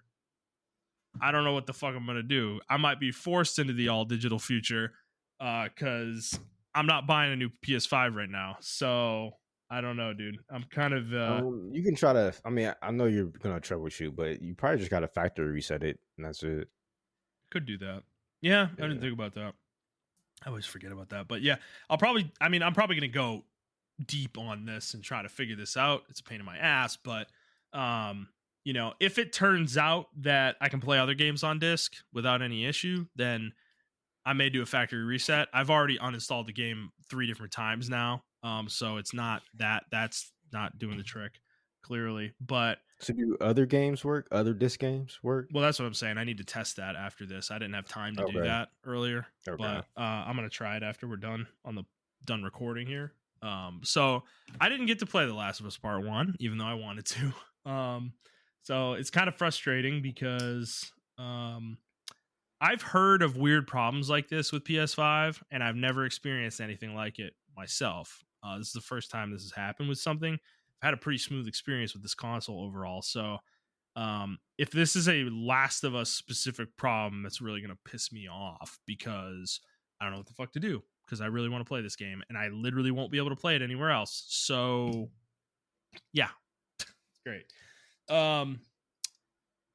I don't know what the fuck I'm gonna do. I might be forced into the all digital future because I'm not buying a new PS5 right now. So I don't know, dude. I'm kind of. You can try to. I mean, I know you're gonna troubleshoot, but you probably just got to factory reset it, and that's it. Could do that. Yeah, I didn't think about that. I always forget about that. But yeah, I'm probably gonna go deep on this and try to figure this out. It's a pain in my ass, but you know, if it turns out that I can play other games on disc without any issue, then I may do a factory reset. I've already uninstalled the game 3 different times now. So it's not that's not doing the trick, clearly. But so do other games work? Other disc games work? Well, that's what I'm saying. I need to test that after this. I didn't have time to do that earlier. But I'm gonna try it after we're done recording here. So I didn't get to play The Last of Us Part 1, even though I wanted to. So it's kind of frustrating because I've heard of weird problems like this with PS5, and I've never experienced anything like it myself. This is the first time this has happened with something. I've had a pretty smooth experience with this console overall. So if this is a Last of Us specific problem, that's really going to piss me off because I don't know what the fuck to do, because I really want to play this game and I literally won't be able to play it anywhere else. So yeah, it's great.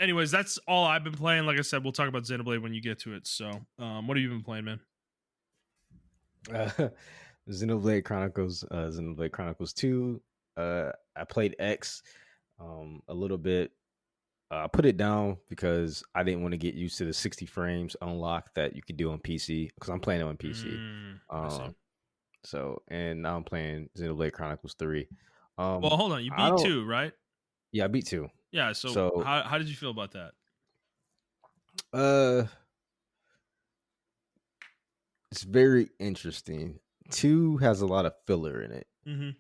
Anyways, that's all I've been playing. Like I said, we'll talk about Xenoblade when you get to it. So what have you been playing, man? Xenoblade Chronicles, Xenoblade Chronicles 2. I played X a little bit. I put it down because I didn't want to get used to the 60 frames unlock that you could do on PC, because I'm playing it on PC. So, and now I'm playing Xenoblade Chronicles 3. Well, hold on. You beat 2, right? Yeah, I beat 2. Yeah, so how did you feel about that? It's very interesting. 2 has a lot of filler in it. Mm-hmm.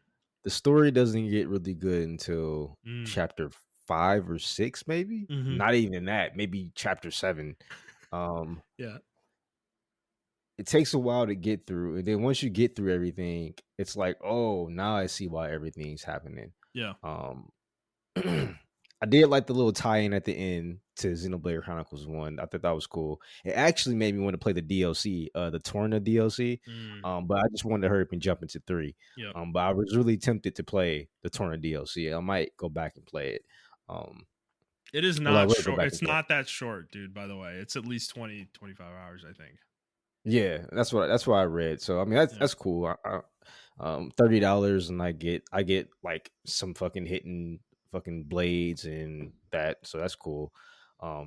The story doesn't get really good until chapter 5 or 6, maybe. Mm-hmm. Not even that. Maybe chapter 7. Yeah. It takes a while to get through, and then once you get through everything, it's like, oh, now I see why everything's happening. Yeah. I did like the little tie-in at the end to Xenoblade Chronicles 1. I thought that was cool. It actually made me want to play the DLC, the Torna DLC. But I just wanted to hurry up and jump into 3. Yep. But I was really tempted to play the Torna DLC. I might go back and play it. It is not short. It's not that short, dude, by the way. It's at least 20, 25 hours, I think. Yeah, that's what I read. So I mean that's cool. $30 and I get like some fucking hitting fucking blades and that, so that's cool.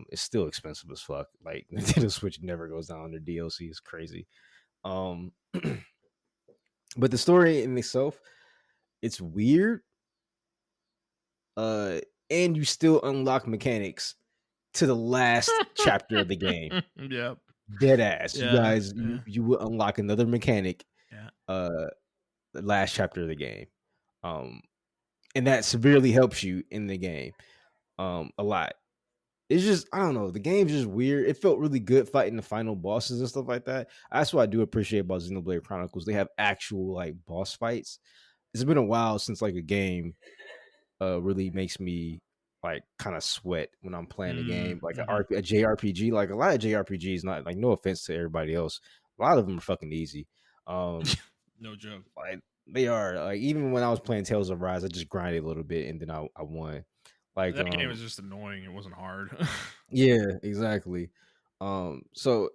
It's still expensive as fuck. Like Nintendo Switch never goes down. Their DLC is crazy. But the story in itself, it's weird. And you still unlock mechanics to the last chapter of the game. Yep. Dead ass. Yeah, you guys, you will unlock another mechanic. Yeah. The last chapter of the game. And that severely helps you in the game. A lot. It's just, I don't know. The game's just weird. It felt really good fighting the final bosses and stuff like that. That's what I do appreciate about Xenoblade Chronicles. They have actual like boss fights. It's been a while since like a game really makes me like kind of sweat when I'm playing a game, like a JRPG. Like a lot of JRPGs, not like, no offense to everybody else, a lot of them are fucking easy. No joke. Like they are. Like even when I was playing Tales of Rise, I just grinded a little bit and then I won. Like that game was just annoying. It wasn't hard. Yeah, exactly. So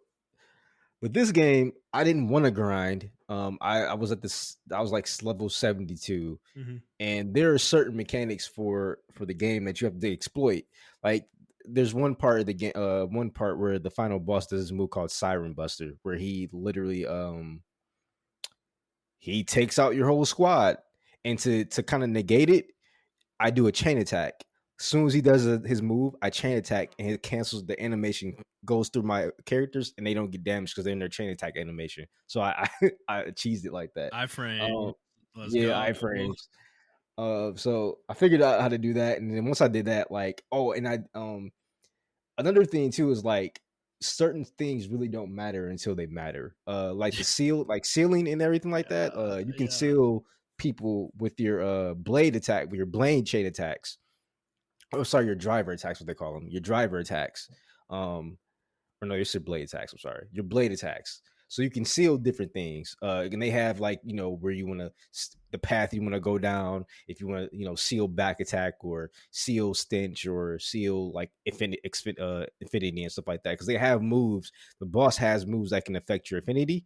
with this game, I didn't want to grind. I was at this. I was like level 72, and there are certain mechanics for the game that you have to exploit. Like there's one part of the game, one part where the final boss does this move called Siren Buster, where he literally he takes out your whole squad, and to kind of negate it, I do a chain attack. As soon as he does his move, I chain attack and it cancels the animation, goes through my characters, and they don't get damaged because they're in their chain attack animation. So I cheesed it like that. Iframe. Let's Yeah, go. iframes. So I figured out how to do that, and then once I did that, like, and I another thing too is like certain things really don't matter until they matter. Like the sealing and everything like that. You can seal people with your blade attack, with your blade chain attacks. Oh, sorry, your driver attacks, what they call them. Your driver attacks. Or no, your blade attacks. I'm sorry, your blade attacks. So you can seal different things. And they have like, where you want to, the path you want to go down. If you want to, seal back attack or seal stench or seal like infinity and stuff like that. Because they have moves. The boss has moves that can affect your affinity.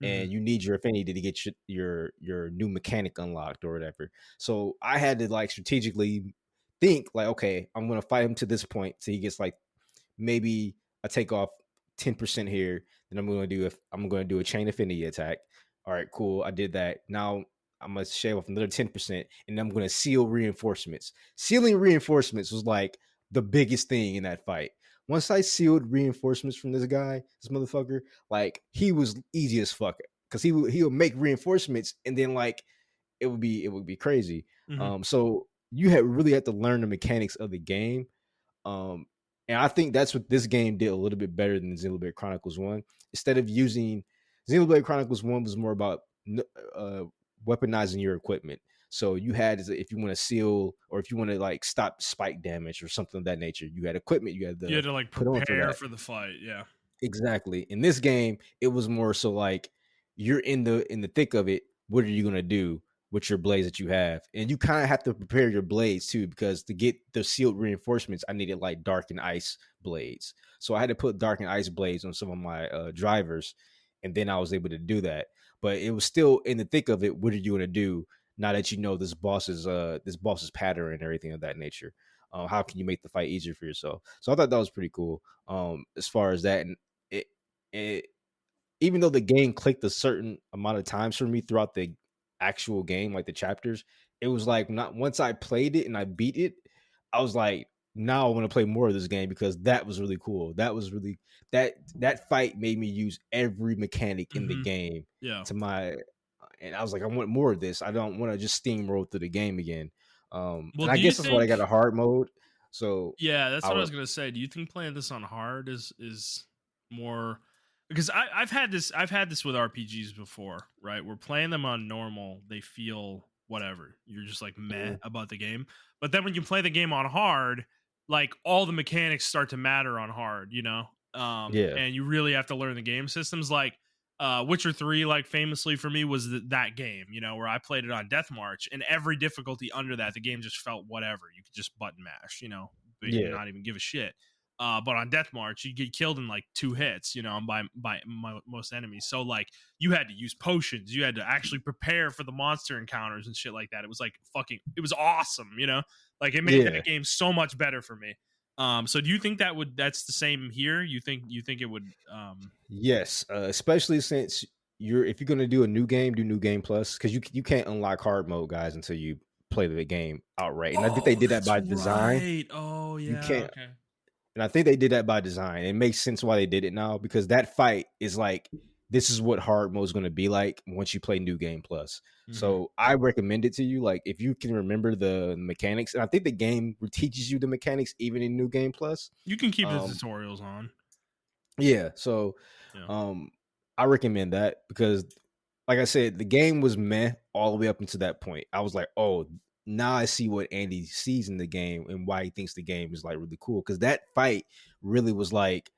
And you need your affinity to get your new mechanic unlocked or whatever. So I had to like strategically think like, okay, I'm gonna fight him to this point so he gets like maybe I take off 10% here. Then I'm gonna do a chain affinity attack. All right, cool. I did that. Now I'm gonna shave off another 10%, and I'm gonna seal reinforcements. Sealing reinforcements was like the biggest thing in that fight. Once I sealed reinforcements from this guy, this motherfucker, like he was easy as fuck because he would make reinforcements, and then like it would be crazy. So you really had to learn the mechanics of the game. And I think that's what this game did a little bit better than Xenoblade Chronicles 1. Instead of using Xenoblade Chronicles 1 was more about weaponizing your equipment. So you had, if you want to seal or if you want to like stop spike damage or something of that nature, you had equipment you had to like prepare for the fight. Yeah. Exactly. In this game, it was more so like you're in the thick of it. What are you gonna do with your blades that you have? And you kind of have to prepare your blades too, because to get the sealed reinforcements, I needed like dark and ice blades. So I had to put dark and ice blades on some of my drivers, and then I was able to do that. But it was still in the thick of it. What are you gonna do now that you know this boss's pattern and everything of that nature? How can you make the fight easier for yourself? So I thought that was pretty cool. As far as that, and it even though the game clicked a certain amount of times for me throughout the actual game, like the chapters, it was like not once I played it and I beat it, I was like, now I want to play more of this game because that was really cool. That was really that fight made me use every mechanic in the game to my, and I was like, I want more of this. I don't want to just steamroll through the game again. And I guess that's why I got a hard mode. So yeah, that's what I was gonna say. Do you think playing this on hard is more? Because I've had this with RPGs before, right? We're playing them on normal, they feel whatever. You're just like meh about the game. But then when you play the game on hard, like all the mechanics start to matter on hard, and you really have to learn the game systems. Like Witcher 3, like famously for me, was that game, where I played it on Death March, and every difficulty under that, the game just felt whatever. You could just button mash, but not even give a shit. But on Death March, you get killed in like 2 hits, by most enemies. So like you had to use potions, you had to actually prepare for the monster encounters and shit like that. It was like it was awesome, like it made that game so much better for me. So do you think that's the same here? You think it would? Yes, especially since if you're gonna do a new game, do New Game Plus, because you can't unlock hard mode, guys, until you play the game outright. And I think they did that by design. Right. Oh yeah. You can't. Okay. And I think they did that by design. It makes sense why they did it now, because that fight is like, this is what hard mode is going to be like once you play New Game Plus. So I recommend it to you. Like if you can remember the mechanics, and I think the game teaches you the mechanics even in New Game Plus. You can keep the tutorials on. Yeah. So I recommend that because, like I said, the game was meh all the way up until that point. I was like, oh, now I see what Andy sees in the game and why he thinks the game is like really cool. Because that fight really was like,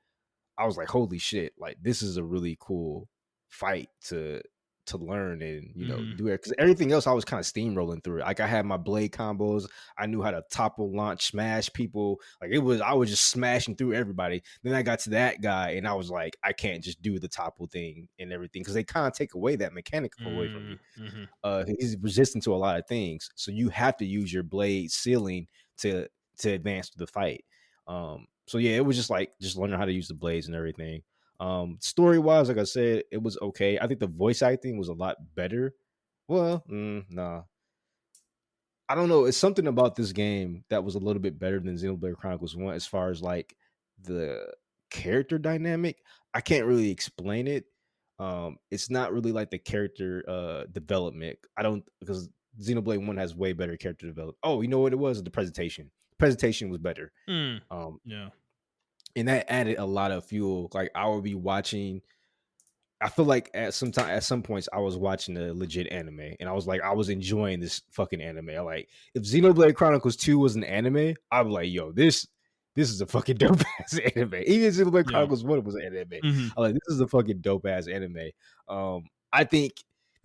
I was like, holy shit, like this is a really cool fight to learn and do it. Because everything else I was kind of steamrolling through it. Like I had my blade combos, I knew how to topple, launch, smash people. Like I was just smashing through everybody. Then I got to that guy and I was like, I can't just do the topple thing and everything, because they kind of take away that mechanic away from me. He's resistant to a lot of things, so you have to use your blade sealing to advance through the fight. So yeah, it was just learning how to use the blades and everything. Story wise, like I said, it was okay. I think the voice acting was a lot better. Well, nah. I don't know. It's something about this game that was a little bit better than Xenoblade Chronicles 1 as far as like the character dynamic. I can't really explain it. It's not really like the character development. I don't because Xenoblade 1 has way better character development. Oh, you know what it was? The presentation. Presentation was better. Yeah. And that added a lot of fuel. Like I would be watching. I feel like at some points I was watching a legit anime, and I was like, I was enjoying this fucking anime. I like if Xenoblade Chronicles 2 was an anime, I'd be like, yo, this is a fucking dope ass anime. Even Xenoblade Chronicles 1 was an anime. I'm like, this is a fucking dope ass anime. I think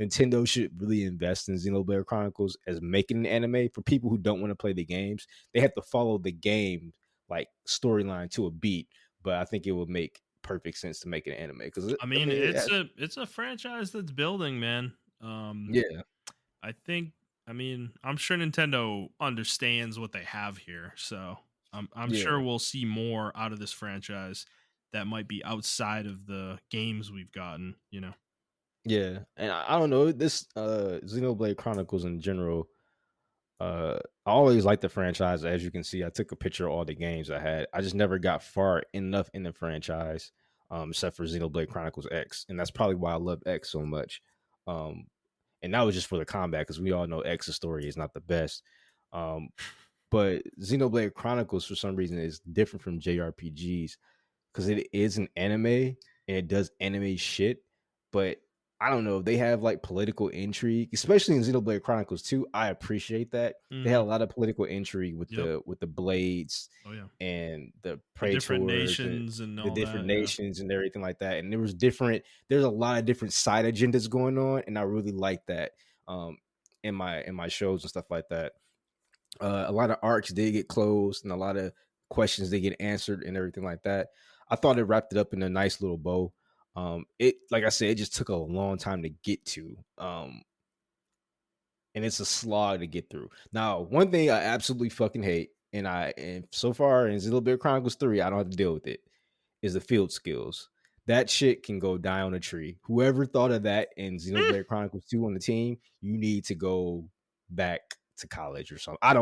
Nintendo should really invest in Xenoblade Chronicles as making an anime for people who don't want to play the games. They have to follow the game like storyline to a beat, but I think it would make perfect sense to make an anime because I mean it's a franchise that's building, man. Yeah, I think. I mean, I'm sure Nintendo understands what they have here, so I'm sure we'll see more out of this franchise that might be outside of the games we've gotten. You know. Yeah, and I don't know this Xenoblade Chronicles in general. I always liked the franchise. As you can see, I took a picture of all the games I had. I just never got far enough in the franchise, except for Xenoblade Chronicles X, and that's probably why I love X so much. And that was just for the combat because we all know X's story is not the best. But Xenoblade Chronicles for some reason is different from JRPGs because it is an anime and it does anime shit, but I don't know. They have like political intrigue, especially in Xenoblade Chronicles 2. I appreciate that. They had a lot of political intrigue with the blades and the praetors, different nations and all the different that, nations and everything like that. And there's a lot of different side agendas going on, and I really like that in my shows and stuff like that. A lot of arcs did get closed, and a lot of questions did get answered, and everything like that. I thought it wrapped it up in a nice little bow. It like I said, it just took a long time to get to. And it's a slog to get through. Now, one thing I absolutely fucking hate, and so far in Xenoblade Chronicles 3, I don't have to deal with it, is the field skills. That shit can go die on a tree. Whoever thought of that in Xenoblade Chronicles 2 on the team, you need to go back to college or something. I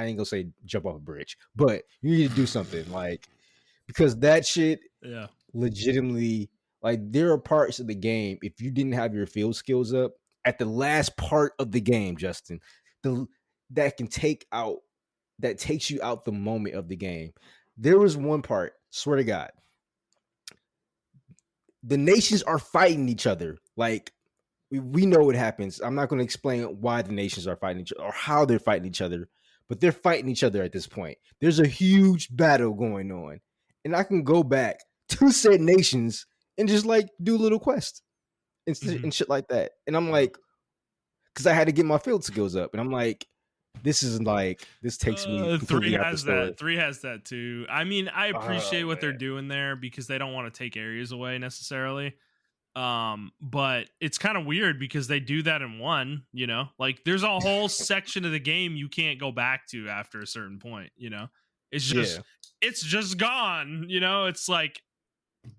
ain't gonna say jump off a bridge, but you need to do something like because that shit legitimately like there are parts of the game if you didn't have your field skills up at the last part of the game, Justin, that takes you out the moment of the game. There was one part, swear to God, the nations are fighting each other. Like we know what happens. I'm not going to explain why the nations are fighting each other or how they're fighting each other, but they're fighting each other at this point. There's a huge battle going on, and I can go back to said nations and just like do a little quest and shit like that. And I'm like, because I had to get my field skills up, and I'm like, this takes me. 3 has that. 3 has that too. I mean, I appreciate what they're doing there because they don't want to take areas away necessarily. But it's kind of weird because they do that in 1, you know, like there's a whole section of the game you can't go back to after a certain point, you know, it's just gone, you know, it's like,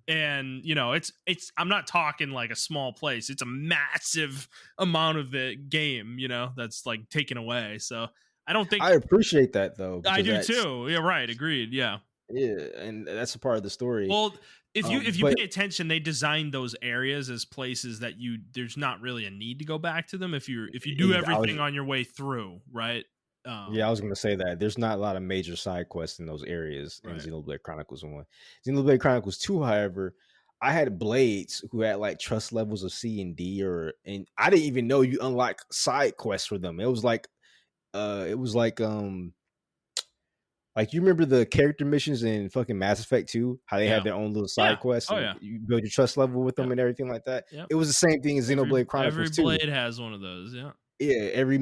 and you know, it's I'm not talking like a small place, it's a massive amount of the game, you know, that's like taken away. So I don't think I appreciate that though. I do too. Yeah, right. Agreed. Yeah, and that's a part of the story. Well, if you pay attention, they designed those areas as places that there's not really a need to go back to them if you do everything on your way through, right? I was going to say that there's not a lot of major side quests in those areas in Xenoblade Chronicles 1. Xenoblade Chronicles 2, however, I had blades who had like trust levels of C and D, and I didn't even know you unlock side quests for them. It was like you remember the character missions in fucking Mass Effect 2, how they had their own little side quests. You build your trust level with them and everything like that. It was the same thing as Xenoblade Chronicles 2. Every blade has one of those. Yeah, every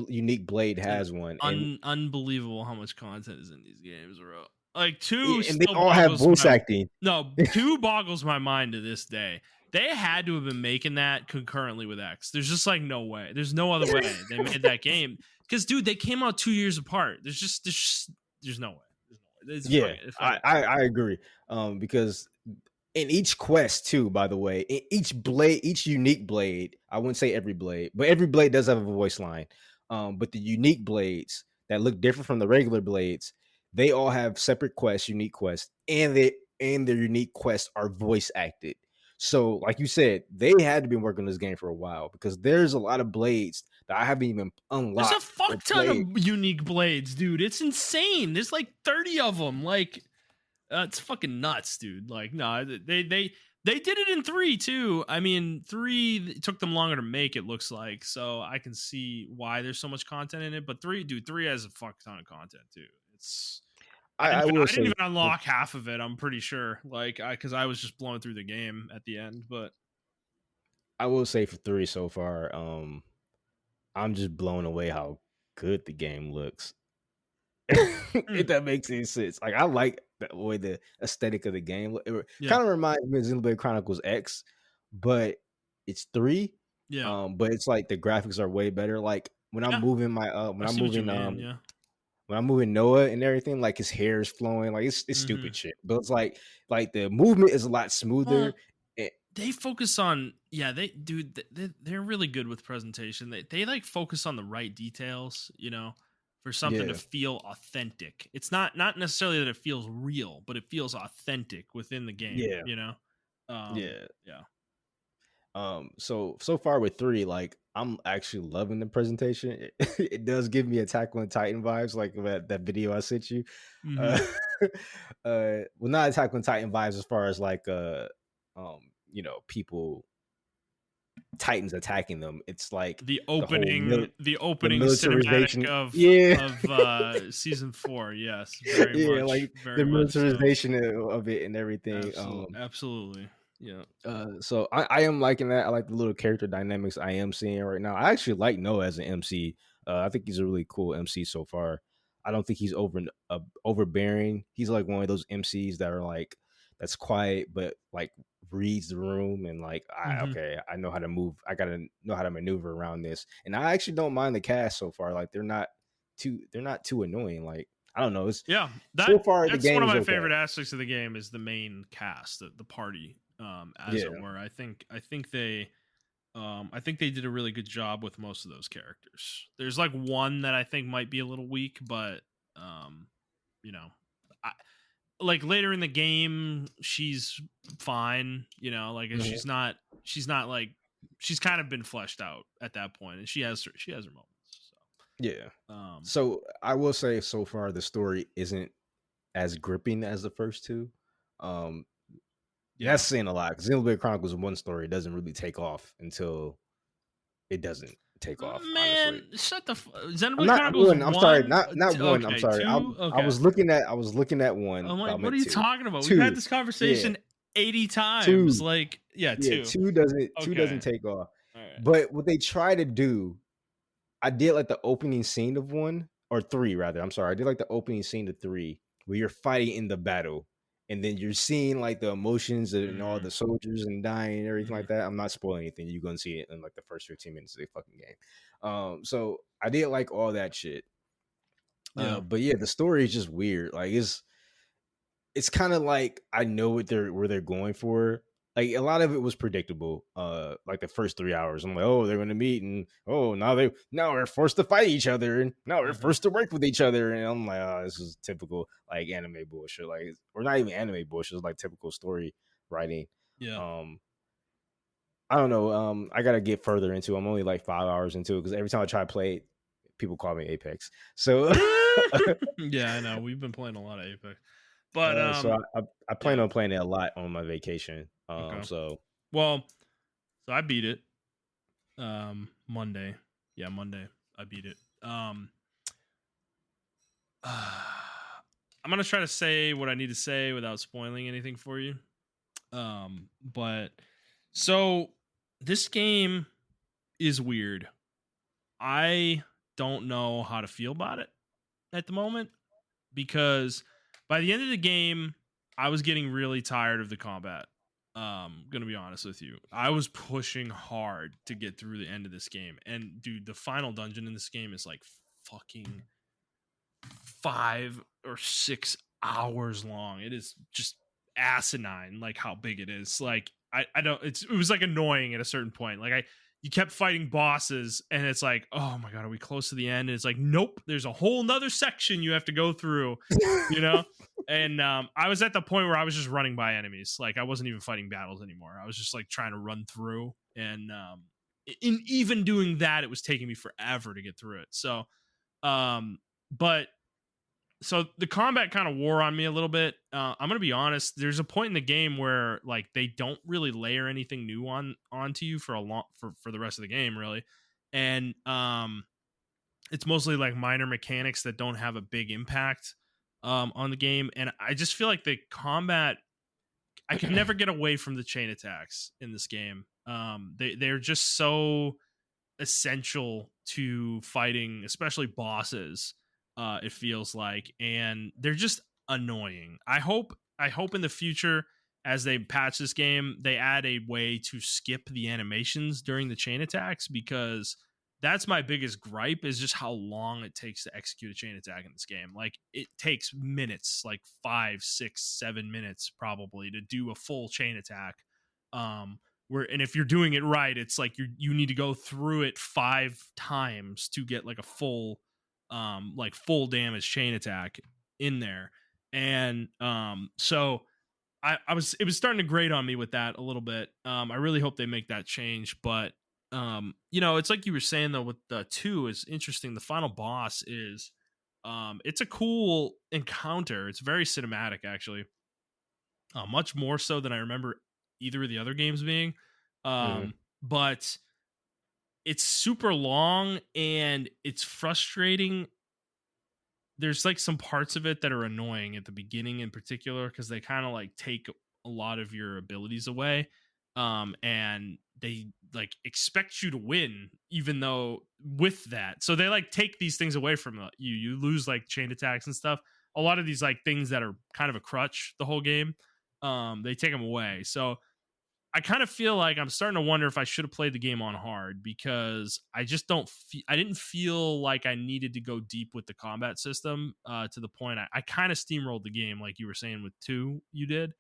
unique blade has one. Unbelievable how much content is in these games, bro. Like 2, and they all have voice acting. No, 2 boggles my mind to this day. They had to have been making that concurrently with X. There's just like no way. There's no other way they made that game. Because dude, they came out 2 years apart. There's no way. I agree. Because in each quest too, by the way, in each unique blade, I wouldn't say every blade, but every blade does have a voice line. But the unique blades that look different from the regular blades, they all have separate quests, unique quests, and their unique quests are voice acted. So, like you said, they had to be working on this game for a while because there's a lot of blades that I haven't even unlocked. There's a fuck ton of unique blades, dude. It's insane. There's like 30 of them. Like, it's fucking nuts, dude. Like, no, they did it in 3 too. I mean, 3 it took them longer to make, it looks like. So I can see why there's so much content in it. But 3 has a fuck ton of content too. It's I didn't even unlock half of it. I'm pretty sure, like, because I was just blowing through the game at the end. But I will say for 3 so far, I'm just blown away how good the game looks. If that makes any sense. Like, I like the way the aesthetic of the game. It kind of reminds me of Xenoblade Chronicles X, but it's 3. Yeah. But it's like the graphics are way better. Like when I'm moving my when I'm moving Noah and everything, like his hair is flowing, like it's stupid shit. But it's like the movement is a lot smoother. They focus on they're really good with presentation. They like focus on the right details, you know, for something to feel authentic. It's not necessarily that it feels real, but it feels authentic within the game. Yeah, you know. So far with 3, like I'm actually loving the presentation. It does give me Attack on Titan vibes, like that video I sent you. Well, not Attack on Titan vibes as far as like you know, people, Titans attacking them. It's like the opening cinematic of season 4. Yes, very much, like very the militarization of it and everything. Absolutely. Yeah. So I am liking that. I like the little character dynamics I am seeing right now. I actually like Noah as an MC. I think he's a really cool MC so far. I don't think he's overbearing. He's like one of those MCs that are like, that's quiet but like reads the room and like I know how to move. I gotta know how to maneuver around this. And I actually don't mind the cast so far. Like they're not too annoying. Like I don't know. It's so far the game. One of my favorite aspects of the game is the main cast, the party, as it were. I think they did a really good job with most of those characters. There's like one that I think might be a little weak, but you know, like later in the game, she's fine. You know, like she's not like, she's kind of been fleshed out at that point, and she has her moments. So. So I will say, so far the story isn't as gripping as the first 2. That's saying a lot because Xenoblade Chronicles one story doesn't really take off until it doesn't take off. Man, honestly. Shut the Xenoblade Chronicles. I'm sorry, not one. I'm sorry. I was looking at one. I'm like, what are you talking about? We've had this conversation 80 times. 2. Like, 2. 2 doesn't take off. Right. But what they try to do, I did like the opening scene of 1 or 3 rather. I'm sorry. I did like the opening scene of 3 where you're fighting in the battle. And then you're seeing like the emotions and all the soldiers and dying and everything like that. I'm not spoiling anything. You're gonna see it in like the first 15 minutes of the fucking game. So I did like all that shit. But the story is just weird. Like it's kind of like I know where they're going for. Like a lot of it was predictable. Like the first 3 hours, I'm like, oh, they're gonna meet, and now we're forced to fight each other, and now we're forced to work with each other, and I'm like, oh, this is typical like anime bullshit. Like, or not even anime bullshit. It's like typical story writing. I don't know. I gotta get further into it. I'm only like 5 hours into it because every time I try to play it, people call me Apex. So yeah, I know we've been playing a lot of Apex, but so I plan on playing it a lot on my vacation. So I beat it Monday. Monday I beat it. I'm gonna try to say what I need to say without spoiling anything for you. But so this game is weird. I don't know how to feel about it at the moment because by the end of the game, I was getting really tired of the combat. Gonna be honest with you. I was pushing hard to get through the end of this game. And dude, the final dungeon in this game is like fucking 5 or 6 hours long. It is just asinine, like how big it is. Like I don't, it was like annoying at a certain point. Like you kept fighting bosses, and it's like, oh my god, are we close to the end? And it's like, nope, there's a whole nother section you have to go through, you know. And I was at the point where I was just running by enemies. Like, I wasn't even fighting battles anymore. I was just like trying to run through, and in even doing that, it was taking me forever to get through it. So but so the combat kind of wore on me a little bit. I'm gonna be honest. There's a point in the game where like they don't really layer anything new onto you for a long for the rest of the game, really, and it's mostly like minor mechanics that don't have a big impact on the game. And I just feel like the combat, I can never get away from the chain attacks in this game. They're just so essential to fighting, especially bosses. It feels like, and they're just annoying. I hope in the future, as they patch this game, they add a way to skip the animations during the chain attacks, because that's my biggest gripe, is just how long it takes to execute a chain attack in this game. Like, it takes minutes, like 5, 6, 7 minutes probably, to do a full chain attack. And if you're doing it right, it's like you need to go through it 5 times to get like a full damage chain attack in there. And so it was starting to grate on me with that a little bit. I really hope they make that change, but it's like you were saying though, with the 2 is interesting. The final boss is it's a cool encounter. It's very cinematic, actually, much more so than I remember either of the other games being. But it's super long and it's frustrating. There's like some parts of it that are annoying at the beginning in particular, because they kind of like take a lot of your abilities away, and they like expect you to win even though with that. So they like take these things away from you lose like chain attacks and stuff. A lot of these like things that are kind of a crutch the whole game, they take them away. So I kind of feel like I'm starting to wonder if I should have played the game on hard, because I just I didn't feel like I needed to go deep with the combat system, to the point I kind of steamrolled the game, like you were saying with 2 you did.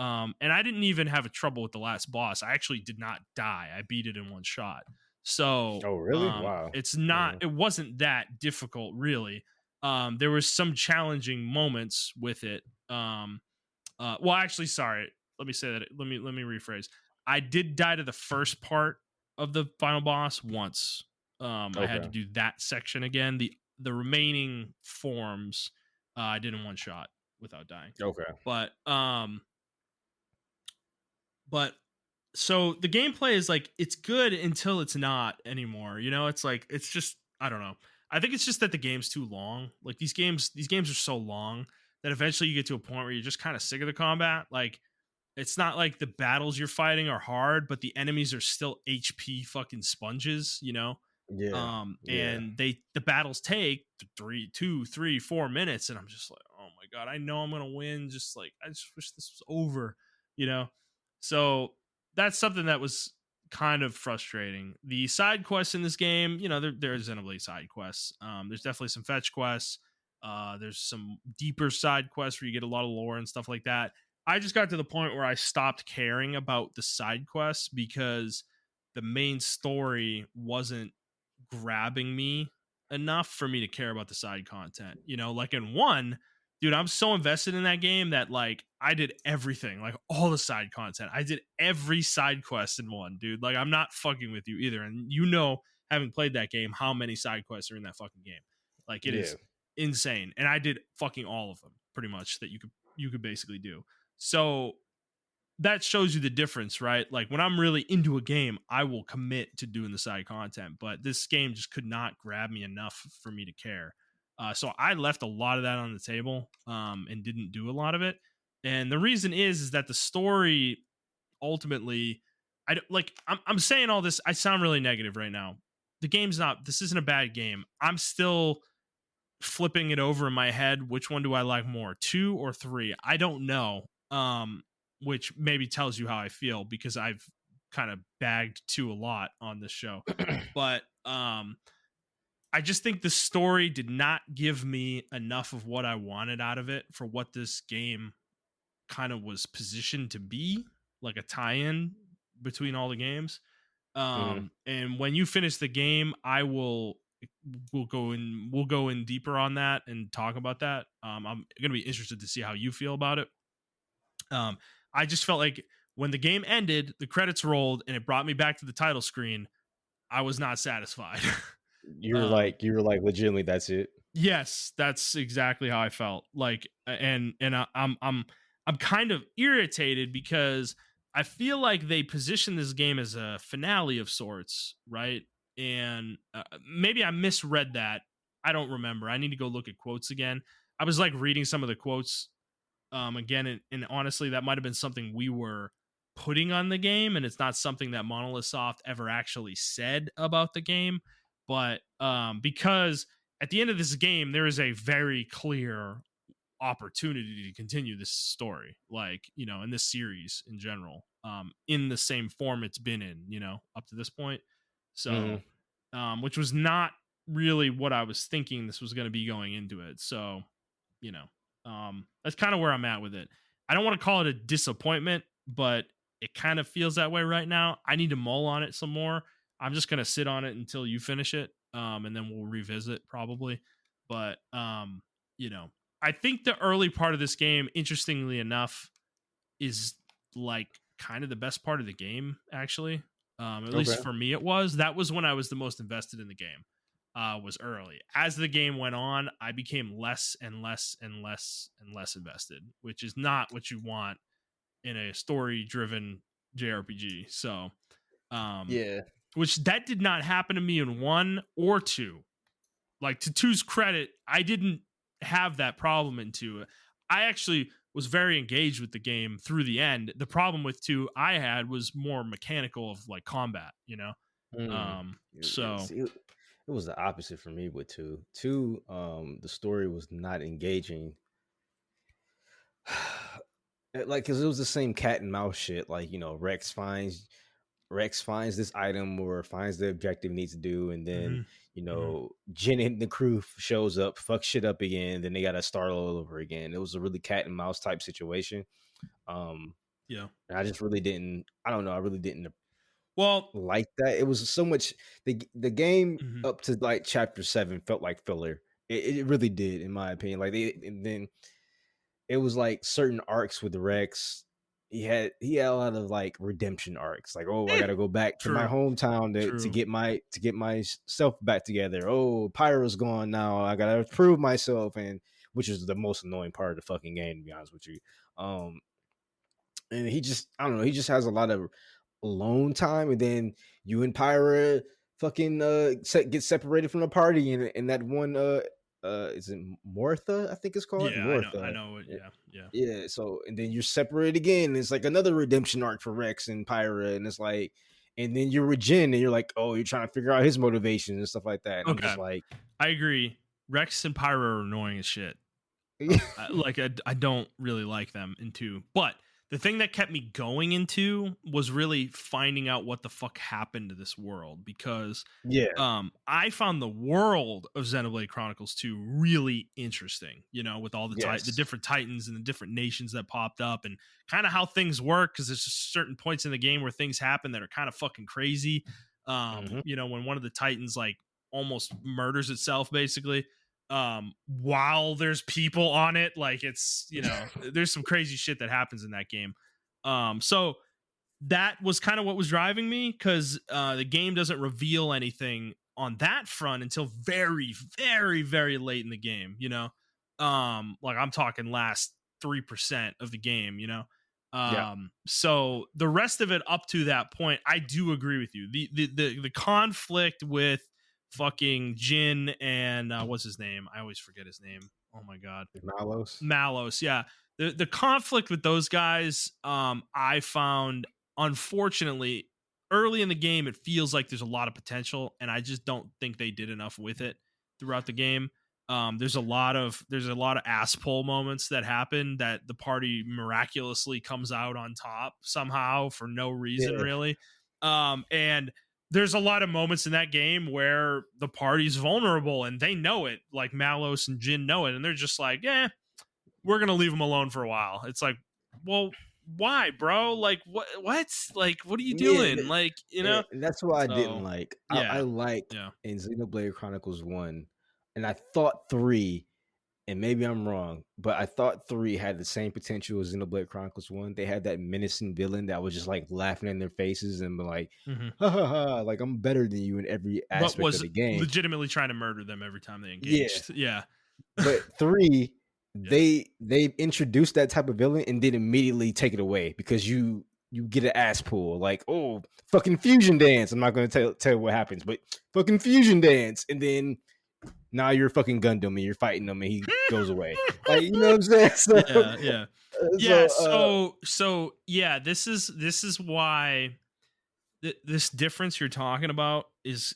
And I didn't even have a trouble with the last boss. I actually did not die. I beat it in one shot. So oh really? Wow. It wasn't that difficult, really. There was some challenging moments with it. Well, actually, sorry. Let me say that. Let me rephrase. I did die to the first part of the final boss once. I had to do that section again. The remaining forms, I did in one shot without dying. Okay. But so the gameplay is like, it's good until it's not anymore. It's like, it's just, I don't know. I think it's just that the game's too long. Like, these games are so long that eventually you get to a point where you're just kind of sick of the combat. Like, it's not like the battles you're fighting are hard, but the enemies are still HP fucking sponges, Yeah. And the battles take 2, 3, 4 minutes, and I'm just like, oh my god, I know I'm gonna win. Just like, I just wish this was over, So that's something that was kind of frustrating. The side quests in this game, there's Xenoblade side quests. There's definitely some fetch quests. There's some deeper side quests where you get a lot of lore and stuff like that. I just got to the point where I stopped caring about the side quests, because the main story wasn't grabbing me enough for me to care about the side content. Like in 1, dude, I'm so invested in that game that like I did everything, like all the side content. I did every side quest in 1, dude. Like, I'm not fucking with you either. And having played that game, how many side quests are in that fucking game. Like, it is insane. And I did fucking all of them, pretty much, that you could basically do. So that shows you the difference, right? Like, when I'm really into a game, I will commit to doing the side content, but this game just could not grab me enough for me to care. So I left a lot of that on the table, and didn't do a lot of it. And the reason is that the story ultimately, I'm saying all this, I sound really negative right now. This isn't a bad game. I'm still flipping it over in my head. Which one do I like more, 2 or 3? I don't know. Which maybe tells you how I feel, because I've kind of bagged 2 a lot on this show. But I just think the story did not give me enough of what I wanted out of it for what this game kind of was positioned to be, like a tie-in between all the games. And when you finish the game, we'll go in deeper on that and talk about that. I'm gonna be interested to see how you feel about it. I just felt like when the game ended, the credits rolled, and it brought me back to the title screen. I was not satisfied. You were like legitimately, that's it. Yes, that's exactly how I felt. Like, and I'm kind of irritated because I feel like they position this game as a finale of sorts, right? And maybe I misread that. I don't remember. I need to go look at quotes again. I was like reading some of the quotes again, and honestly, that might have been something we were putting on the game, and it's not something that Monolith Soft ever actually said about the game. But because at the end of this game, there is a very clear opportunity to continue this story, like, you know, in this series in general, in the same form it's been in, you know, up to this point. So which was not really what I was thinking this was going to be going into it. So, you know, that's kind of where I'm at with it. I don't want to call it a disappointment, but it kind of feels that way right now. I need to mull on it some more. I'm just going to sit on it until you finish it. And then we'll revisit probably. But, you know, I think the early part of this game, interestingly enough, is like kind of the best part of the game, actually. At least for me, it was. That was when I was the most invested in the game. Was early. As the game went on, I became less and less and less and less invested, which is not what you want in a story-driven JRPG. So, Yeah. Which that did not happen to me in 1 or 2. Like, to 2's credit, I didn't have that problem in 2. I actually was very engaged with the game through the end. The problem with 2 I had was more mechanical of like combat, you know. So See, it was the opposite for me with 2. 2, the story was not engaging. Like, because it was the same cat and mouse shit. Like, you know, Rex finds this item or finds the objective he needs to do, and then you know, Jin and the crew shows up, fuck shit up again, then they gotta start all over again. It was a really cat and mouse type situation. Yeah, and I just really didn't. I don't know. I really didn't like that. It was so much. The game up to like chapter 7 felt like filler. It really did, in my opinion. Like and then it was like certain arcs with Rex. He had a lot of like redemption arcs. Like, oh, I gotta go back to my hometown to get myself back together. Oh, Pyro's gone now. I gotta prove myself, and which is the most annoying part of the fucking game, to be honest with you. And he just, I don't know, he just has a lot of alone time, and then you and Pyra fucking get separated from the party, and that one is it Mortha? I think it's called. Yeah, Mortha. I know. Yeah. So, and then you're separated again. It's like another redemption arc for Rex and Pyra, and it's like, and then you're with Jin, and you're like, oh, you're trying to figure out his motivation and stuff like that. And I'm just like, I agree. Rex and Pyra are annoying as shit. Like, I don't really like them in 2, but the thing that kept me going into was really finding out what the fuck happened to this world, because I found the world of Xenoblade Chronicles 2 really interesting, you know, with all the the different titans and the different nations that popped up, and kind of how things work, because there's just certain points in the game where things happen that are kind of fucking crazy. You know, when one of the titans like almost murders itself, basically, while there's people on it, like, it's, you know, there's some crazy shit that happens in that game. So that was kind of what was driving me, because the game doesn't reveal anything on that front until very, very, very late in the game, you know. Like, I'm talking last 3% of the game, you know. So the rest of it up to that point, I do agree with you. The conflict with fucking Jin and what's his name? I always forget his name. Oh my god, Malos. Yeah, the conflict with those guys, I found, unfortunately, early in the game, it feels like there's a lot of potential, and I just don't think they did enough with it throughout the game. There's a lot of ass pull moments that happen that the party miraculously comes out on top somehow for no reason, really. And there's a lot of moments in that game where the party's vulnerable, and they know it. Like, Malos and Jin know it, and they're just like, we're gonna leave them alone for a while. It's like, well, why, bro? Like, what? Like, what are you doing? Like, you know? And that's what I didn't So, like. I yeah. liked Yeah. in Xenoblade Chronicles 1, and I thought 3, and maybe I'm wrong, but I thought 3 had the same potential as Xenoblade Chronicles 1. They had that menacing villain that was just like laughing in their faces and be like, ha ha ha, like I'm better than you in every But aspect of was the game. legitimately trying to murder them every time they Yeah. engaged. Yeah. But 3, Yeah. they introduced that type of villain and then immediately take it away because you get an ass pull, like, oh, fucking fusion dance. I'm not gonna tell you what happens, but fucking fusion dance, and then now you're fucking Gundam and you're fighting him and he goes away. Like, you know what I'm saying? So, Yeah. So yeah, this is why this difference you're talking about is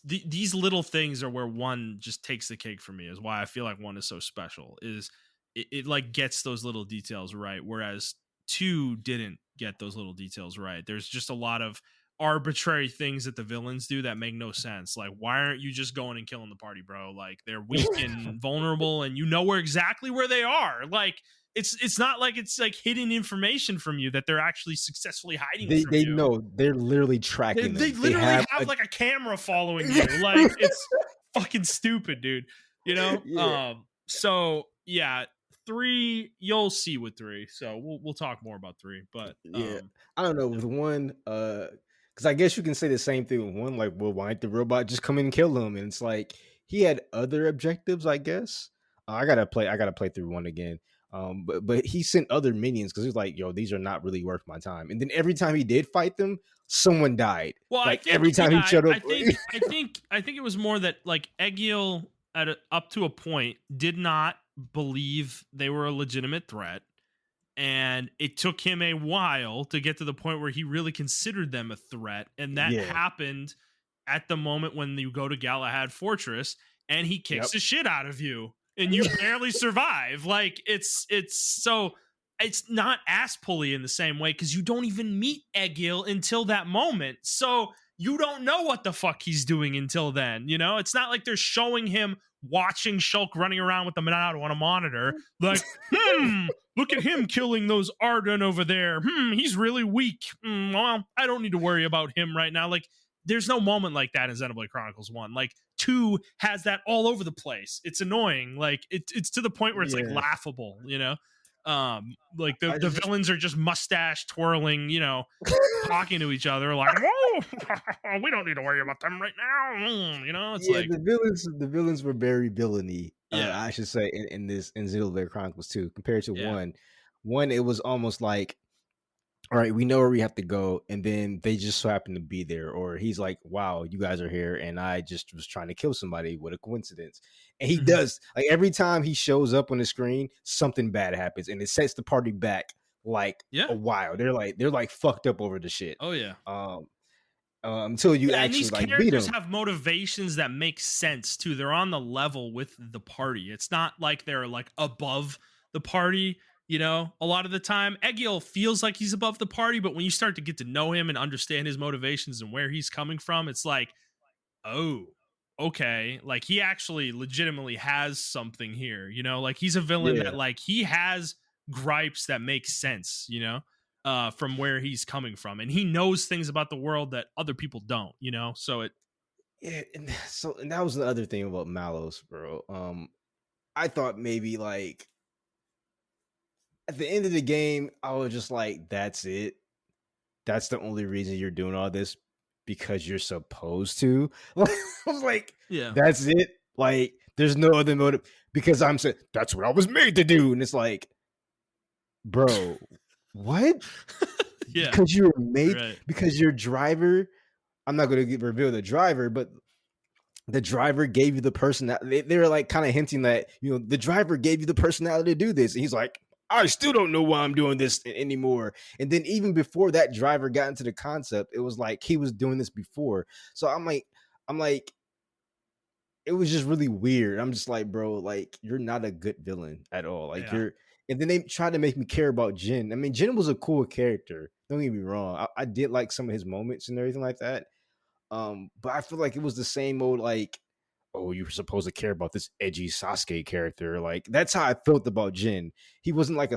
these little things are where one just takes the cake for me, is why I feel like one is so special, is it like gets those little details right, whereas 2 didn't get those little details right. There's just a lot of arbitrary things that the villains do that make no sense. Like, why aren't you just going and killing the party, bro? Like, they're weak and vulnerable and you know exactly where they are. Like, it's not like it's like hidden information from you that they're actually successfly hiding from they you. know, they're literally tracking They them. literally have like a camera following you. Like, it's fucking stupid, dude. You know? Yeah. So yeah, 3, you'll see with 3. So we'll talk more about 3. But Yeah. I don't know, with 1, because I guess you can say the same thing with 1, like, well, why didn't the robot just come and kill him? And it's like he had other objectives, I guess. I gotta play through 1 again. But he sent other minions because he's like, yo, these are not really worth my time. And then every time he did fight them, someone died. Well, like every time he showed up. I think it was more that like Egil up to a point did not believe they were a legitimate threat, and it took him a while to get to the point where he really considered them a threat, and that happened at the moment when you go to Galahad Fortress and he kicks the shit out of you and you barely survive. Like, it's so it's not ass pulley in the same way because you don't even meet Egil until that moment. So you don't know what the fuck he's doing until then. You know, it's not like they're showing him watching Shulk running around with the Monado on a monitor. Like, look at him killing those Arden over there. He's really weak. Well, I don't need to worry about him right now. Like, there's no moment like that in Xenoblade Chronicles 1. Like, 2 has that all over the place. It's annoying. Like, it's to the point where it's like laughable, you know? Like the villains are just mustache twirling, you know, talking to each other like, whoa, we don't need to worry about them right now. You know, it's like the villains were very villainy. I should say in Xenoblade Chronicles 2 compared to 1. 1, it was almost like, all right, we know where we have to go, and then they just so happen to be there, or he's like, wow, you guys are here, and I just was trying to kill somebody. What a coincidence. And he does, like, every time he shows up on the screen, something bad happens, and it sets the party back like a while. They're like fucked up over the shit. Oh yeah. Until you actually, and these like, characters beat them. have motivations that make sense too. They're on the level with the party. It's not like they're like above the party. You know, a lot of the time, Egil feels like he's above the party, but when you start to get to know him and understand his motivations and where he's coming from, it's like, oh, okay. Like, he actually legitimately has something here, you know? Like, he's a villain that, like, he has gripes that make sense, you know, from where he's coming from. And he knows things about the world that other people don't, you know? So it... Yeah, and that was the other thing about Malos, bro. I thought maybe, like, at the end of the game, I was just like, that's it. That's the only reason you're doing all this, because you're supposed to. I was like, that's it. Like, there's no other motive, because I'm saying that's what I was made to do. And it's like, bro, what? Because you were made, because your driver, I'm not going to reveal the driver, but the driver gave you the personality. They were like kind of hinting that, you know, the driver gave you the personality to do this. And he's like, I still don't know why I'm doing this anymore. And then even before that driver got into the concept, it was like he was doing this before. So I'm like, it was just really weird. I'm just like, bro, like, you're not a good villain at all. Like, and then they tried to make me care about Jin. I mean, Jin was a cool character. Don't get me wrong. I did like some of his moments and everything like that. But I feel like it was the same old, like, oh, you were supposed to care about this edgy Sasuke character. Like that's how I felt about Jin. He wasn't like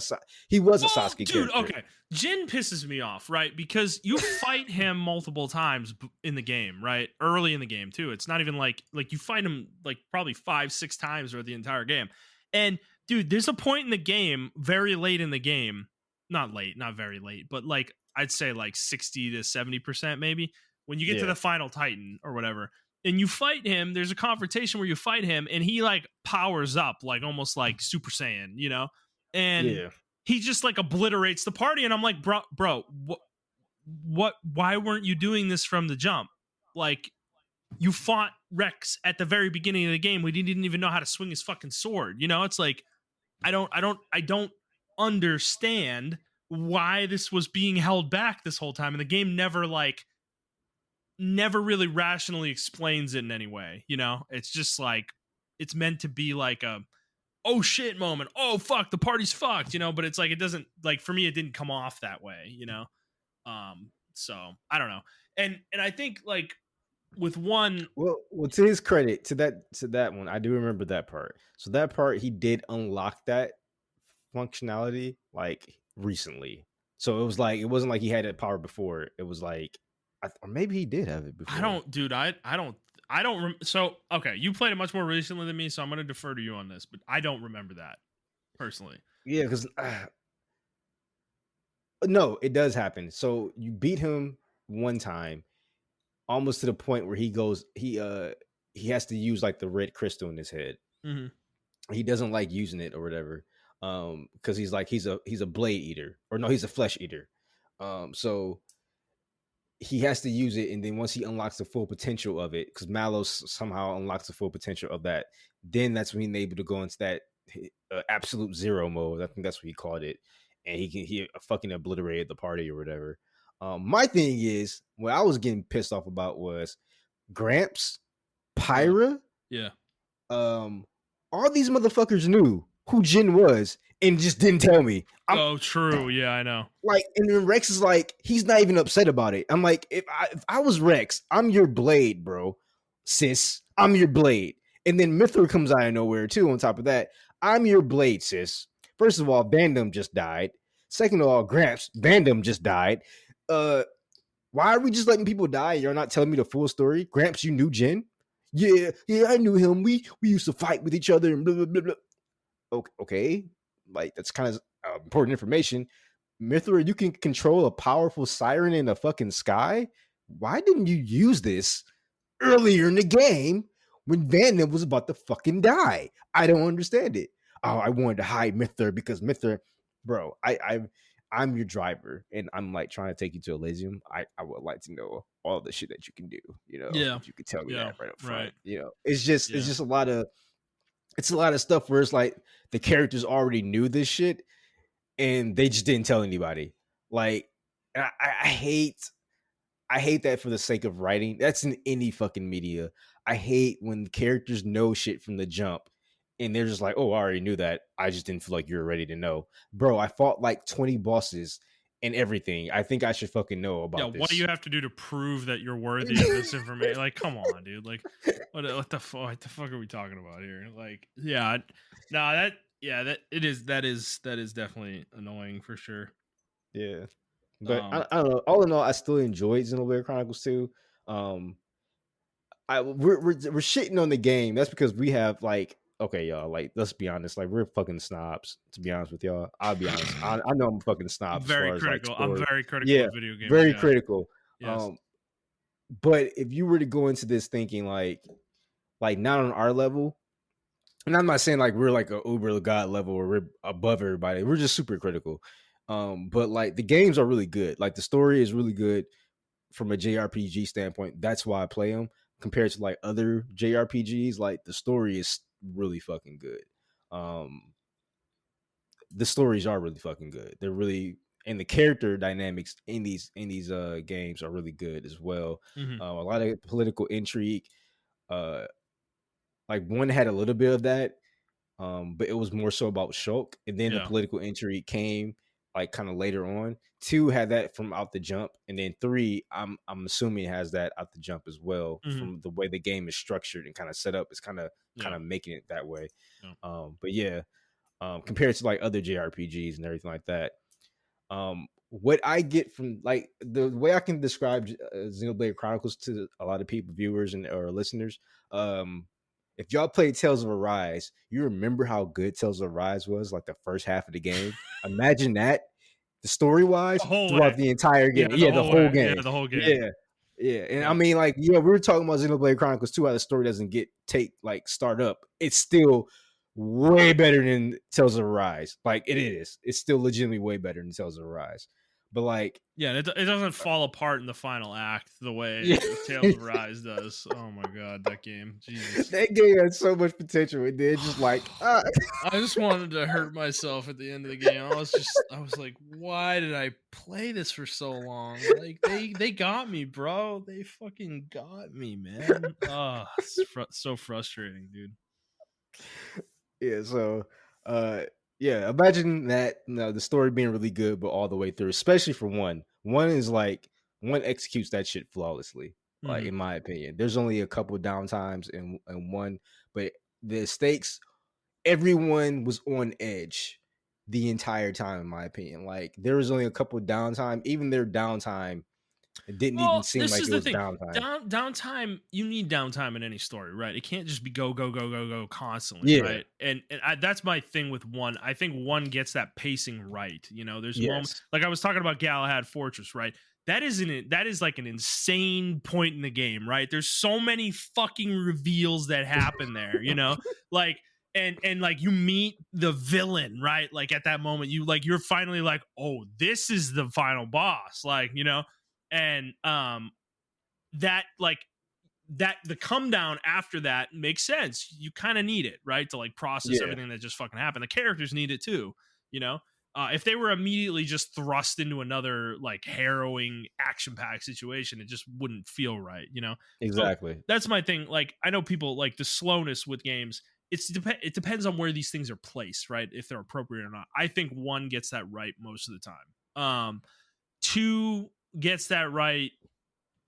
he was a Sasuke dude, character. okay. Jin pisses me off, right? Because you fight him multiple times in the game, right? Early in the game too. It's not even like you fight him like probably 5-6 times over the entire game. And dude, there's a point in the game, very late in the game, not late, not very late, but like I'd say like 60 to 70% maybe, when you get to the final Titan or whatever, and you fight him, there's a confrontation where you fight him and he like powers up like almost like Super Saiyan, you know? And he just like obliterates the party, and I'm like, bro, what why weren't you doing this from the jump? Like, you fought Rex at the very beginning of the game. We didn't even know how to swing his fucking sword. You know, it's like I don't understand why this was being held back this whole time, and the game never really rationally explains it in any way. You know, it's just like it's meant to be like a oh shit moment. Oh fuck, the party's fucked. You know, but it's like it doesn't, like, for me it didn't come off that way. You know, so I don't know, and I think like with one, well, to his credit, to that one, I do remember that part. So that part, he did unlock that functionality like recently. So it was like, it wasn't like he had that power before. It was like, or maybe he did have it before. I don't. So okay, you played it much more recently than me, so I'm going to defer to you on this. But I don't remember that personally. Yeah, because no, it does happen. So you beat him one time, almost to the point where he has to use like the red crystal in his head. Mm-hmm. He doesn't like using it or whatever, because he's a blade eater, or no, he's a flesh eater. So he has to use it, and then once he unlocks the full potential of it, because Malos somehow unlocks the full potential of that, then that's when he's able to go into that absolute zero mode. I think that's what he called it, and he fucking obliterated the party or whatever. My thing is, what I was getting pissed off about was Gramps, Pyra, all these motherfuckers knew who Jin was and just didn't tell me. True. Yeah, I know. Like, and then Rex is like, he's not even upset about it. I'm like, if I was Rex, I'm your blade, bro. Sis, I'm your blade. And then Mithra comes out of nowhere too. On top of that, I'm your blade, sis. First of all, Vandam just died. Second of all, Gramps, Vandam just died. Why are we just letting people die? You're not telling me the full story. Gramps, you knew Jin? Yeah, I knew him. We used to fight with each other and blah, blah, blah, blah. Okay. Like, that's kind of important information. Mithra, you can control a powerful siren in the fucking sky. Why didn't you use this earlier in the game when Vandam was about to fucking die? I don't understand it. Oh, I wanted to hide Mithra because Mithra, bro, I'm your driver, and I'm like trying to take you to Elysium. I would like to know all the shit that you can do. You know, if you could tell me that right up front. Right. You know, it's just a lot of stuff where it's like the characters already knew this shit, and they just didn't tell anybody. Like, I hate that for the sake of writing. That's in any fucking media. I hate when characters know shit from the jump, and they're just like, oh, I already knew that. I just didn't feel like you were ready to know. Bro, I fought like 20 bosses and everything. I think I should fucking know about this. What do you have to do to prove that you're worthy of this information? Like, come on, dude. Like, what the fuck are we talking about here? Like, that is definitely annoying for sure. Yeah. But I don't know. All in all, I still enjoyed Xenoblade Chronicles 2. We're shitting on the game. That's because we have like, okay, y'all, like, let's be honest, like, we're fucking snobs, to be honest with y'all. I'll be honest. I know I'm fucking snob. Very critical. I'm very critical of video games. Very critical. Yes. But if you were to go into this thinking like not on our level, and I'm not saying like we're like a uber god level or we're above everybody, we're just super critical. But like the games are really good. Like the story is really good from a JRPG standpoint. That's why I play them. Compared to like other JRPGs, like the story is really fucking good. The stories are really fucking good. They're really, and the character dynamics in these games are really good as well. Mm-hmm. A lot of political intrigue. Like one had a little bit of that, but it was more so about Shulk, and then the political intrigue came like kind of later on. 2 had that from out the jump, and then 3, I'm assuming it has that out the jump as well, from the way the game is structured and kind of set up. It's kind of making it that way. But yeah, compared to like other JRPGs and everything like that. What I get from like the way I can describe Xenoblade Chronicles to a lot of people, viewers and or listeners, if y'all played Tales of Arise, you remember how good Tales of Arise was, like the first half of the game. Imagine that, the story wise, throughout the entire game. Yeah, the whole game. Yeah, the whole game. Yeah. And I mean, like, we were talking about Xenoblade Chronicles 2, how the story doesn't start up. It's still way better than Tales of Arise. Like, it is. It's still legitimately way better than Tales of Arise. But like, yeah, it doesn't fall apart in the final act the way Tales of Arise does. Oh my god, that game, Jesus, that game had so much potential, and then just like, I just wanted to hurt myself at the end of the game. I was like, why did I play this for so long? Like they got me, bro. They fucking got me, man. Oh, it's so frustrating, dude. Yeah, so yeah, imagine that, the story being really good, but all the way through, especially for one. One is like, one executes that shit flawlessly, like, in my opinion. There's only a couple of downtimes in one, but the stakes, everyone was on edge the entire time, in my opinion. Like, there was only a couple of downtime. Even their downtime, it didn't even seem like it was downtime. Downtime, you need downtime in any story, right? It can't just be go constantly, right? And that's my thing with 1. I think 1 gets that pacing right. There's moments, like I was talking about Galahad Fortress, right? That is like an insane point in the game, right? There's so many fucking reveals that happen there, like. And like, you meet the villain, right? Like, at that moment, you're finally like, oh, this is the final boss, like, and that, like, that the come down after that makes sense. You kind of need it, right, to like process everything that just fucking happened. The characters need it too, if they were immediately just thrust into another like harrowing action-packed situation, it just wouldn't feel right, Exactly. So that's my thing. Like, I know people like the slowness with games. It depends on where these things are placed, right? If they're appropriate or not. I think 1 gets that right most of the time. 2 gets that right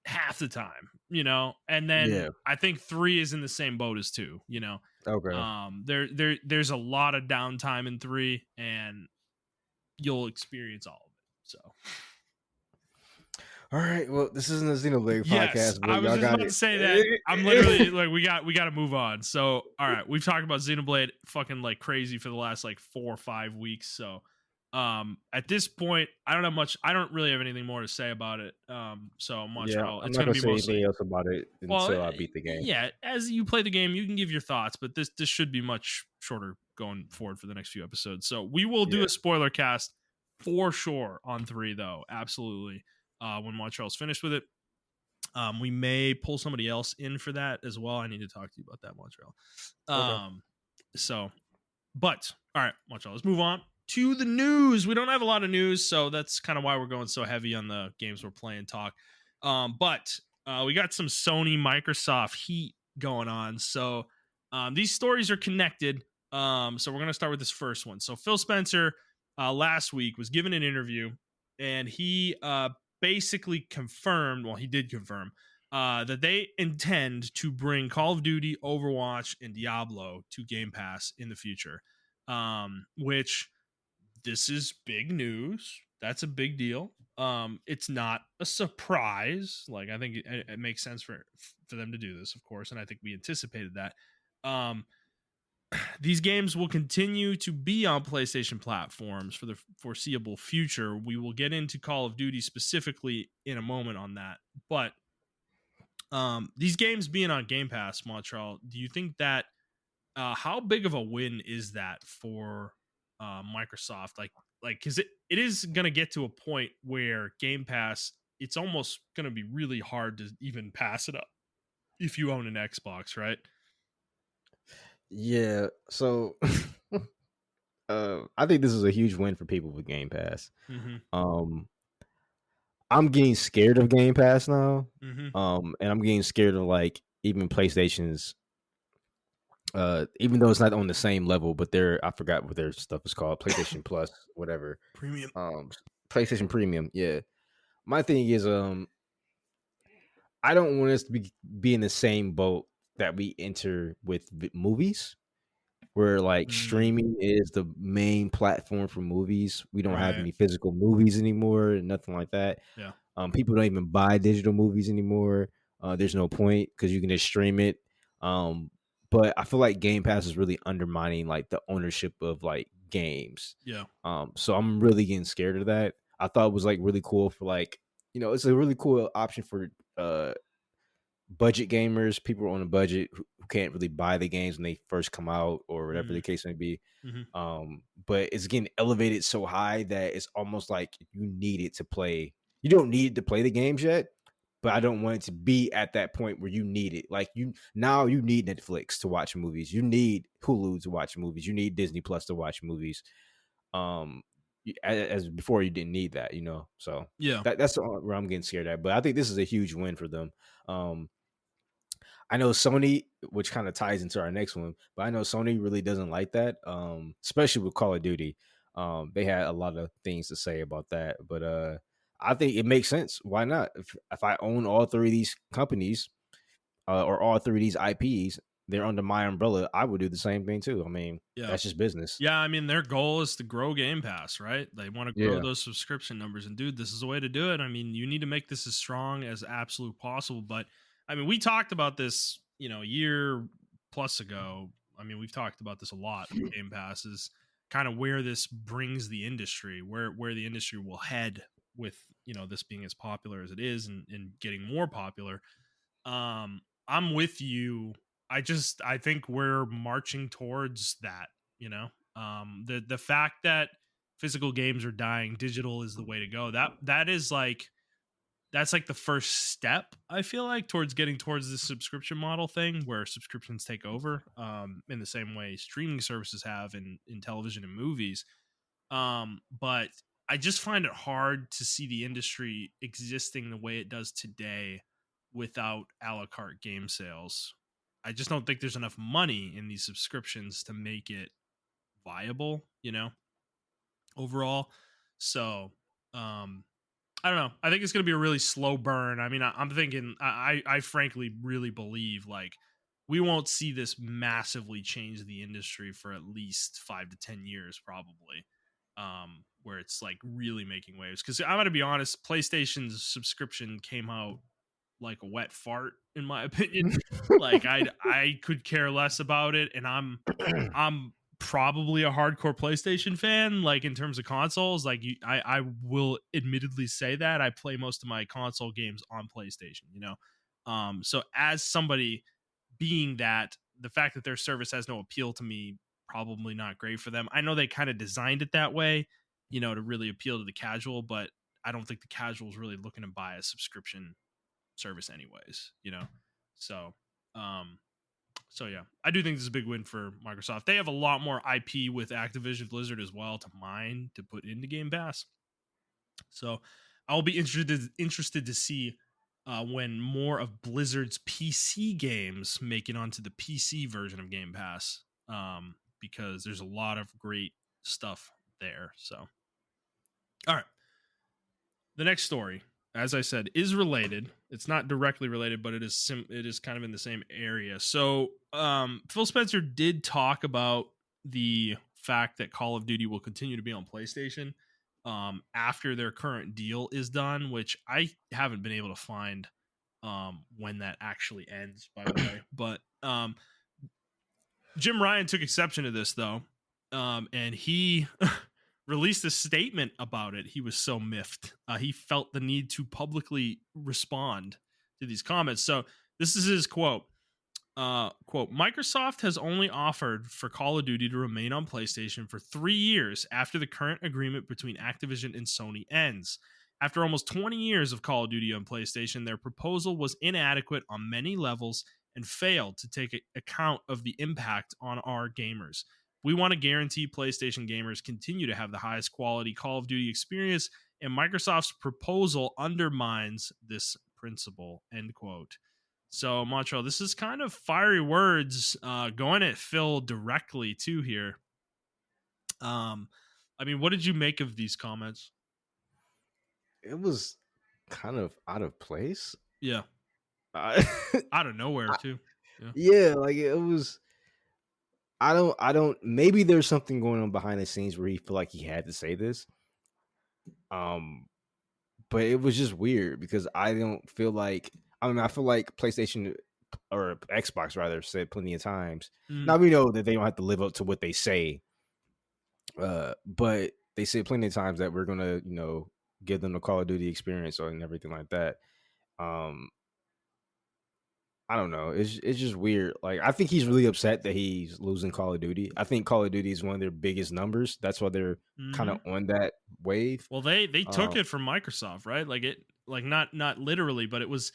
half the time, and then I think 3 is in the same boat as 2. Okay. There's a lot of downtime in 3, and you'll experience all of it. So. All right, well, this isn't a Xenoblade podcast, but I was y'all just about to say that. I'm literally like, we got to move on. So, all right, we've talked about Xenoblade fucking like crazy for the last like 4 or 5 weeks. So, at this point, I don't really have anything more to say about it. So Montrell, it's going to be mostly anything else about it until I beat the game. Yeah, as you play the game, you can give your thoughts, but this should be much shorter going forward for the next few episodes. So we will do a spoiler cast for sure on 3, though. Absolutely. When Montrell's finished with it, we may pull somebody else in for that as well. I need to talk to you about that, Montrell. Okay. So, but all right, Montrell, let's move on to the news. We don't have a lot of news, so that's kind of why we're going so heavy on the games we're playing talk. But we got some Sony Microsoft heat going on. So these stories are connected. So we're going to start with this first one. So Phil Spencer last week was given an interview, and he basically confirmed, well, he did confirm, that they intend to bring Call of Duty, Overwatch, and Diablo to Game Pass in the future, which this is big news. That's a big deal. It's not a surprise. Like, I think it makes sense for them to do this, of course, and I think we anticipated that. These games will continue to be on PlayStation platforms for the foreseeable future. We will get into Call of Duty specifically in a moment on that. But these games being on Game Pass, Montrell, do you think that how big of a win is that for Microsoft? Like, because it is going to get to a point where Game Pass, it's almost going to be really hard to even pass it up if you own an Xbox, right? Yeah, so I think this is a huge win for people with Game Pass. Mm-hmm. I'm getting scared of Game Pass now. Mm-hmm. And I'm getting scared of like even PlayStation's Even though it's not on the same level, but I forgot what their stuff is called, PlayStation Plus, whatever. Premium. PlayStation Premium. Yeah. My thing is, I don't want us to be in the same boat that we enter with movies, where like streaming is the main platform for movies. We don't have any physical movies anymore, nothing like that. Yeah. People don't even buy digital movies anymore. There's no point because you can just stream it. But I feel like Game Pass is really undermining like the ownership of like games. Yeah. So I'm really getting scared of that. I thought it was like really cool for like, it's a really cool option for budget gamers, people on a budget who can't really buy the games when they first come out or whatever the case may be. But it's getting elevated so high that it's almost like you need it to play. You don't need to play the games yet, but I don't want it to be at that point where you need it. Like you need Netflix to watch movies. You need Hulu to watch movies. You need Disney Plus to watch movies. As before you didn't need that, So yeah, that's where I'm getting scared at. But I think this is a huge win for them. I know Sony, which kind of ties into our next one, but I know Sony really doesn't like that, especially with Call of Duty. They had a lot of things to say about that, but I think it makes sense. Why not? If I own all three of these companies or all three of these IPs, they're under my umbrella, I would do the same thing too. I mean, that's just business. Yeah, I mean, their goal is to grow Game Pass, right? They want to grow those subscription numbers. And dude, this is the way to do it. I mean, you need to make this as strong as absolute possible. But I mean, we talked about this, a year plus ago. I mean, we've talked about this a lot. Game Pass is kind of where this brings the industry, where the industry will head with, this being as popular as it is and getting more popular. I'm with you. I think we're marching towards that, the fact that physical games are dying, digital is the way to go. That's like the first step, I feel like, towards getting towards this subscription model thing where subscriptions take over, in the same way streaming services have in television and movies. But I just find it hard to see the industry existing the way it does today without a la carte game sales. I just don't think there's enough money in these subscriptions to make it viable, overall. So, I don't know. I think it's going to be a really slow burn. I mean, I'm thinking, I frankly really believe like we won't see this massively change the industry for at least 5 to 10 years, probably. Where it's like really making waves. Because I'm going to be honest, PlayStation's subscription came out like a wet fart, in my opinion. Like I could care less about it, and I'm probably a hardcore PlayStation fan, like in terms of consoles. Like I will admittedly say that I play most of my console games on PlayStation, so as somebody being that, the fact that their service has no appeal to me, probably not great for them. I know they kind of designed it that way, to really appeal to the casual, but I don't think the casual is really looking to buy a subscription service anyways, so yeah, I do think this is a big win for Microsoft. They have a lot more IP with Activision Blizzard as well to mine to put into Game Pass, so I'll be interested to see when more of Blizzard's PC games make it onto the PC version of Game Pass, because there's a lot of great stuff there. So all right, the next story, as I said, is related. It's not directly related, but it is kind of in the same area. So Phil Spencer did talk about the fact that Call of Duty will continue to be on PlayStation after their current deal is done, which I haven't been able to find when that actually ends, by the way. But Jim Ryan took exception to this, though, and he released a statement about it. He was so miffed. He felt the need to publicly respond to these comments. So this is his quote. Quote, Microsoft has only offered for Call of Duty to remain on PlayStation for 3 years after the current agreement between Activision and Sony ends. After almost 20 years of Call of Duty on PlayStation, their proposal was inadequate on many levels and failed to take account of the impact on our gamers. We want to guarantee PlayStation gamers continue to have the highest quality Call of Duty experience, and Microsoft's proposal undermines this principle, end quote. So, Montrell, this is kind of fiery words going at Phil directly too here. I mean, what did you make of these comments? It was kind of out of place. Yeah. Out of nowhere too. Yeah, like it was. I don't. Maybe there's something going on behind the scenes where he felt like he had to say this. But it was just weird because I don't feel like. I mean, I feel like PlayStation or Xbox rather said plenty of times. Now we know that they don't have to live up to what they say. But they said plenty of times that we're gonna, give them the Call of Duty experience and everything like that. I don't know. It's just weird. Like, I think he's really upset that he's losing Call of Duty. I think Call of Duty is one of their biggest numbers. That's why they're kind of on that wave. Well, they took it from Microsoft, right? Like not literally, but it was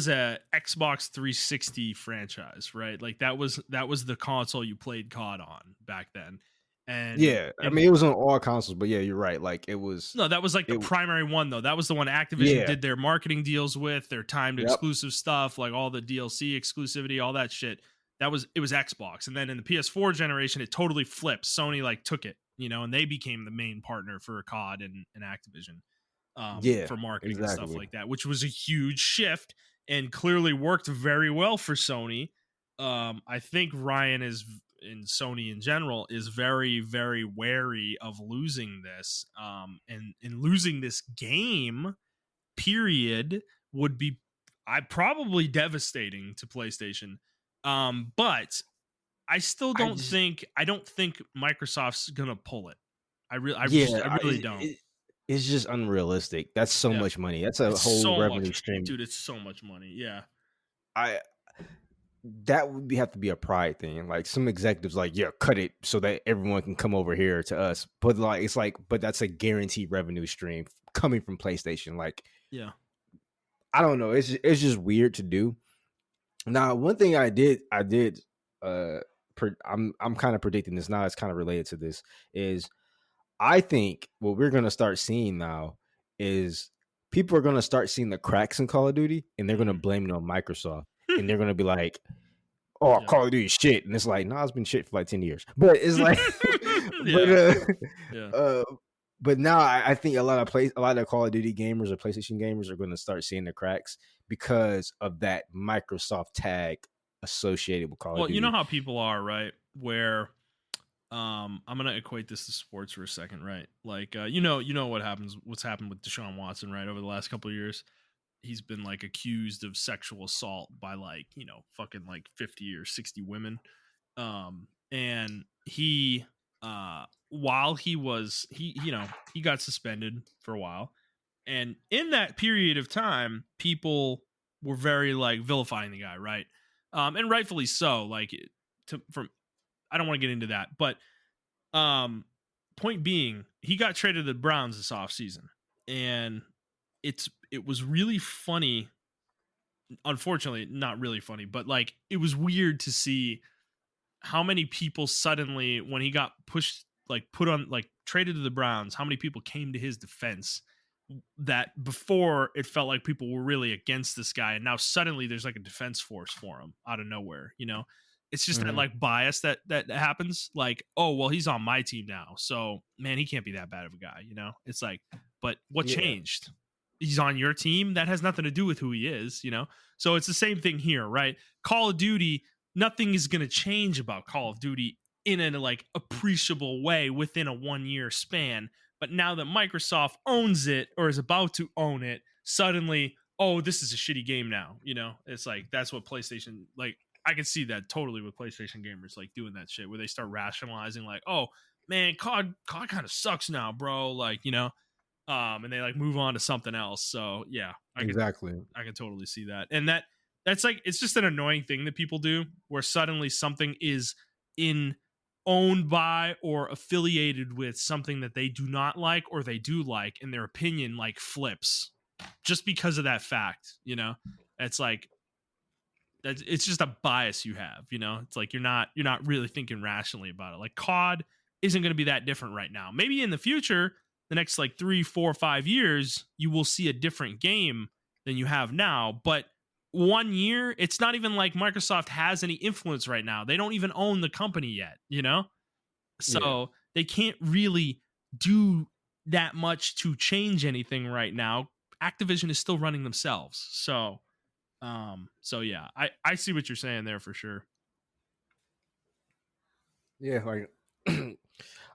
a Xbox 360 franchise, right? Like that was the console you played COD on back then. And yeah, I mean, it was on all consoles, but yeah, you're right. Like it was. No, that was like the primary one though. That was the one Activision did their marketing deals with, their timed exclusive stuff, like all the DLC exclusivity, all that shit. It was Xbox, and then in the PS4 generation, it totally flipped. Sony like took it, and they became the main partner for COD and Activision, for marketing and stuff like that, which was a huge shift and clearly worked very well for Sony. I think Ryan is. In Sony in general is very, very wary of losing this, and losing this game period would be probably devastating to PlayStation. But I still don't think Microsoft's gonna pull it. I really don't. It's just unrealistic. That's so much money. That's a whole revenue stream, dude. It's so much money. Yeah, that would have to be a pride thing. Like some executives like, yeah, cut it so that everyone can come over here to us. But like, it's like, but that's a guaranteed revenue stream coming from PlayStation. Like, yeah, I don't know. It's just weird to do. Now, one thing I did, I'm kind of predicting this now. It's kind of related to this is I think what we're going to start seeing now is people are going to start seeing the cracks in Call of Duty and they're going to blame it on Microsoft. And they're gonna be like, "Oh, Call of Duty shit," and it's like, "Nah, it's been shit for like 10 years." But it's like, but now I think a lot of Call of Duty gamers or PlayStation gamers are going to start seeing the cracks because of that Microsoft tag associated with Call of Duty. Well, you know how people are, right? Where, I'm gonna equate this to sports for a second, right? Like, what's happened with Deshaun Watson, right? Over the last couple of years. He's been like accused of sexual assault by like, fucking like 50 or 60 women. And he, while he got suspended for a while. And in that period of time, people were very like vilifying the guy. Right. And rightfully so. Like I don't want to get into that, but, point being, he got traded to the Browns this offseason, and it was really funny. Unfortunately, not really funny, but like it was weird to see how many people suddenly, when he got traded to the Browns, how many people came to his defense that before it felt like people were really against this guy. And now suddenly there's like a defense force for him out of nowhere. It's just that like bias that happens. Like, oh, well, he's on my team now, so man, he can't be that bad of a guy. It's like, but what changed? He's on your team. That has nothing to do with who he is, So it's the same thing here, right? Call of Duty, nothing is going to change about Call of Duty in a like appreciable way within a 1 year span. But now that Microsoft owns it or is about to own it, suddenly, oh, this is a shitty game now. It's like, that's what PlayStation, like, I can see that totally with PlayStation gamers, like doing that shit where they start rationalizing like, oh man, COD kind of sucks now, bro. Like, and they like move on to something else. So yeah, I can totally see that. And that's like, it's just an annoying thing that people do where suddenly something is owned by or affiliated with something that they do not like or they do like, and their opinion like flips just because of that fact. It's like, it's just a bias you have. It's like you're not really thinking rationally about it. Like COD isn't going to be that different right now. Maybe in the future, the next like 3, 4, 5 years, you will see a different game than you have now. But 1 year, it's not even like Microsoft has any influence right now. They don't even own the company yet, you know? So they can't really do that much to change anything right now. Activision is still running themselves. So yeah, I see what you're saying there for sure. Yeah, like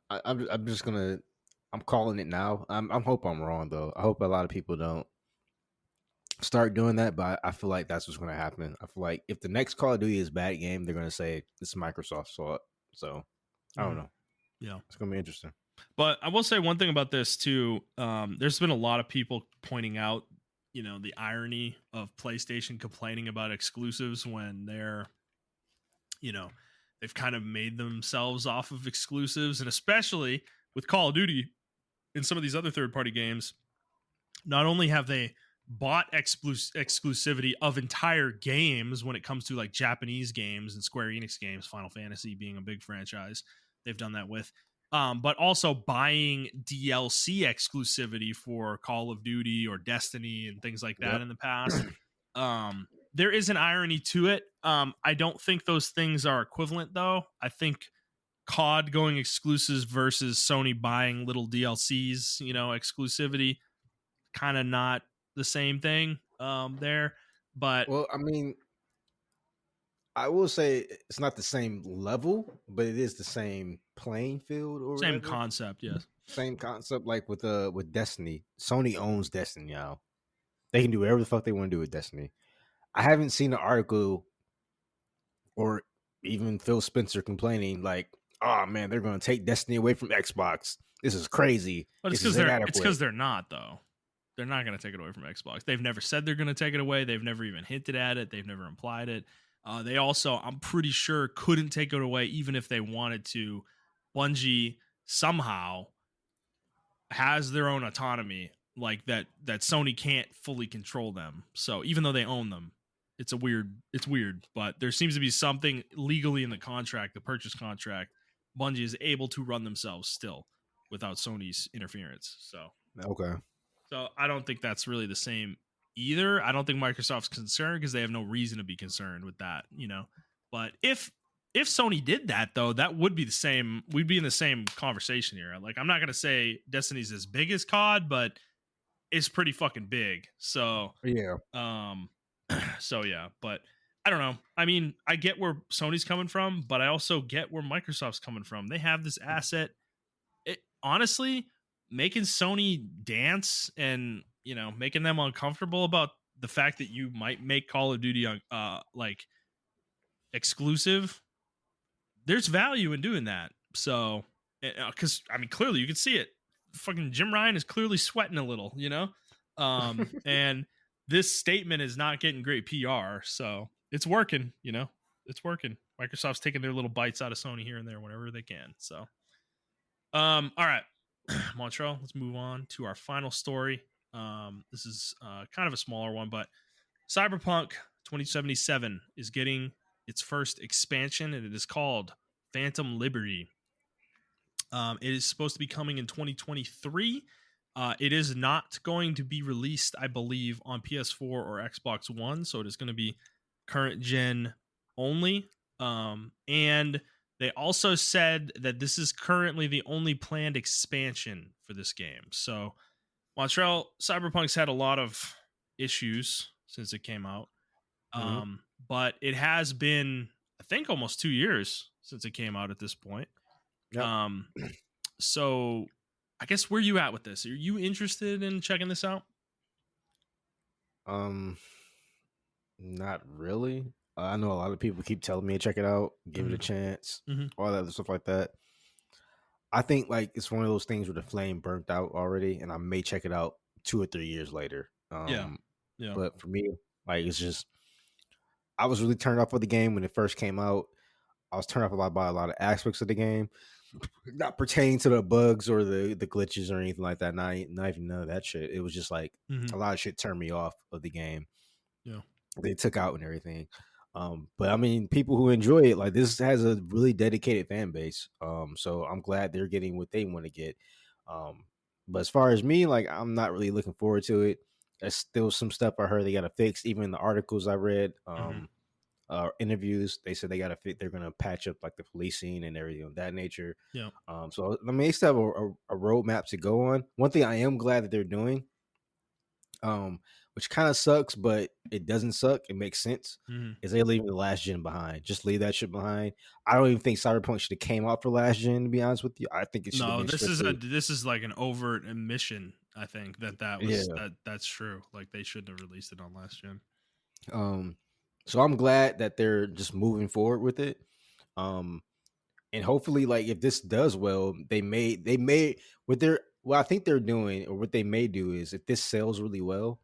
I'm just gonna I'm calling it now. I hope I'm wrong though. I hope a lot of people don't start doing that, but I feel like that's what's gonna happen. I feel like if the next Call of Duty is a bad game, they're gonna say it's Microsoft's fault. So I don't know. Yeah, it's gonna be interesting. But I will say one thing about this too. There's been a lot of people pointing out, the irony of PlayStation complaining about exclusives when they're, they've kind of made themselves off of exclusives, and especially with Call of Duty and some of these other third-party games. Not only have they bought exclusivity of entire games when it comes to like Japanese games and Square Enix games, Final Fantasy being a big franchise, they've done that with. But also buying DLC exclusivity for Call of Duty or Destiny and things like that in the past. There is an irony to it. I don't think those things are equivalent, though. I think COD going exclusives versus Sony buying little DLCs, exclusivity, kind of not the same thing there. But well, I mean, I will say it's not the same level, but it is the same playing field or same whatever. Concept, yes. Same concept, like with Destiny. Sony owns Destiny now. They can do whatever the fuck they want to do with Destiny. I haven't seen an article or even Phil Spencer complaining like, "Oh man, they're going to take Destiny away from Xbox. This is crazy." But it's because they're not though. They're not going to take it away from Xbox. They've never said they're going to take it away. They've never even hinted at it. They've never implied it. They also, I'm pretty sure, couldn't take it away even if they wanted to. Bungie somehow has their own autonomy, like that Sony can't fully control them. So even though they own them, it's weird. But there seems to be something legally in the contract, the purchase contract. Bungie is able to run themselves still without Sony's interference. So okay. So I don't think that's really the same either. I don't think Microsoft's concerned because they have no reason to be concerned with that, But if Sony did that though, that would be the same. We'd be in the same conversation here. Like, I'm not gonna say Destiny's as big as COD, but it's pretty fucking big. So yeah. So yeah, but I don't know. I mean, I get where Sony's coming from, but I also get where Microsoft's coming from. They have this asset. Honestly, making Sony dance and making them uncomfortable about the fact that you might make Call of Duty like exclusive, there's value in doing that. So because I mean, clearly you can see it. Fucking Jim Ryan is clearly sweating a little, and this statement is not getting great PR, so it's working. It's working. Microsoft's taking their little bites out of Sony here and there whenever they can. So all right, Montrell, let's move on to our final story. This is kind of a smaller one, but Cyberpunk 2077 is getting its first expansion, and it is called Phantom Liberty. It is supposed to be coming in 2023. It is not going to be released, I believe, on PS4 or Xbox One, so it is going to be current gen only. And they also said that this is currently the only planned expansion for this game. So, Montreal, Cyberpunk's had a lot of issues since it came out. But it has been, I think, almost 2 years since it came out at this point. Yep. So I guess where are you at with this? Are you interested in checking this out? Not really. I know a lot of people keep telling me to check it out, give it a chance, all that other stuff like that. I think like it's one of those things where the flame burnt out already, and I may check it out 2 or 3 years later. Yeah. But for me, like it's just, I was really turned off with the game when it first came out. I was turned off by a lot of aspects of the game, not pertaining to the bugs or the glitches or anything like that. Not even none of that shit. It was just like a lot of shit turned me off of the game. Yeah, they took out and everything. But I mean, people who enjoy it, like this has a really dedicated fan base. So I'm glad they're getting what they want to get. But as far as me, like I'm not really looking forward to it. There's still some stuff I heard they got to fix. Even in the articles I read, interviews, they said they got to fit. They're gonna patch up like the policing and everything of that nature. Yeah. So I mean, they still have a roadmap to go on. One thing I am glad that they're doing, which kind of sucks, but it doesn't suck. It makes sense. Is they leaving the last gen behind? Just leave that shit behind. I don't even think Cyberpunk should have came out for last gen. To be honest with you, I think it should. No, this is like an overt admission. I think that's true. Like they shouldn't have released it on last gen. So I'm glad that they're just moving forward with it. And hopefully, like if this does well, they may what I think they're doing, or what they may do is if this sells really well,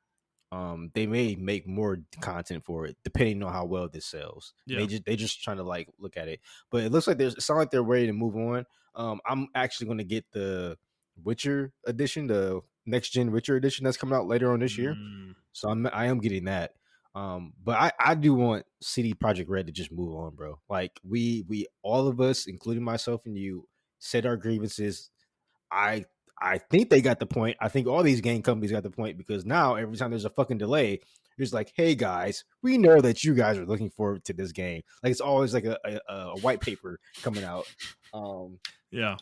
they may make more content for it, depending on how well this sells. Yeah. They just trying to like look at it, but it looks like it sounds like they're ready to move on. I'm actually going to get the Witcher edition, the next gen Witcher edition that's coming out later on this year. So I am getting that. But I do want CD Projekt Red to just move on, bro. Like we all of us, including myself and you, said our grievances. I think they got the point. I think all these game companies got the point, because now every time there's a fucking delay, it's like, hey guys, we know that you guys are looking forward to this game. Like it's always like a white paper coming out. Yeah.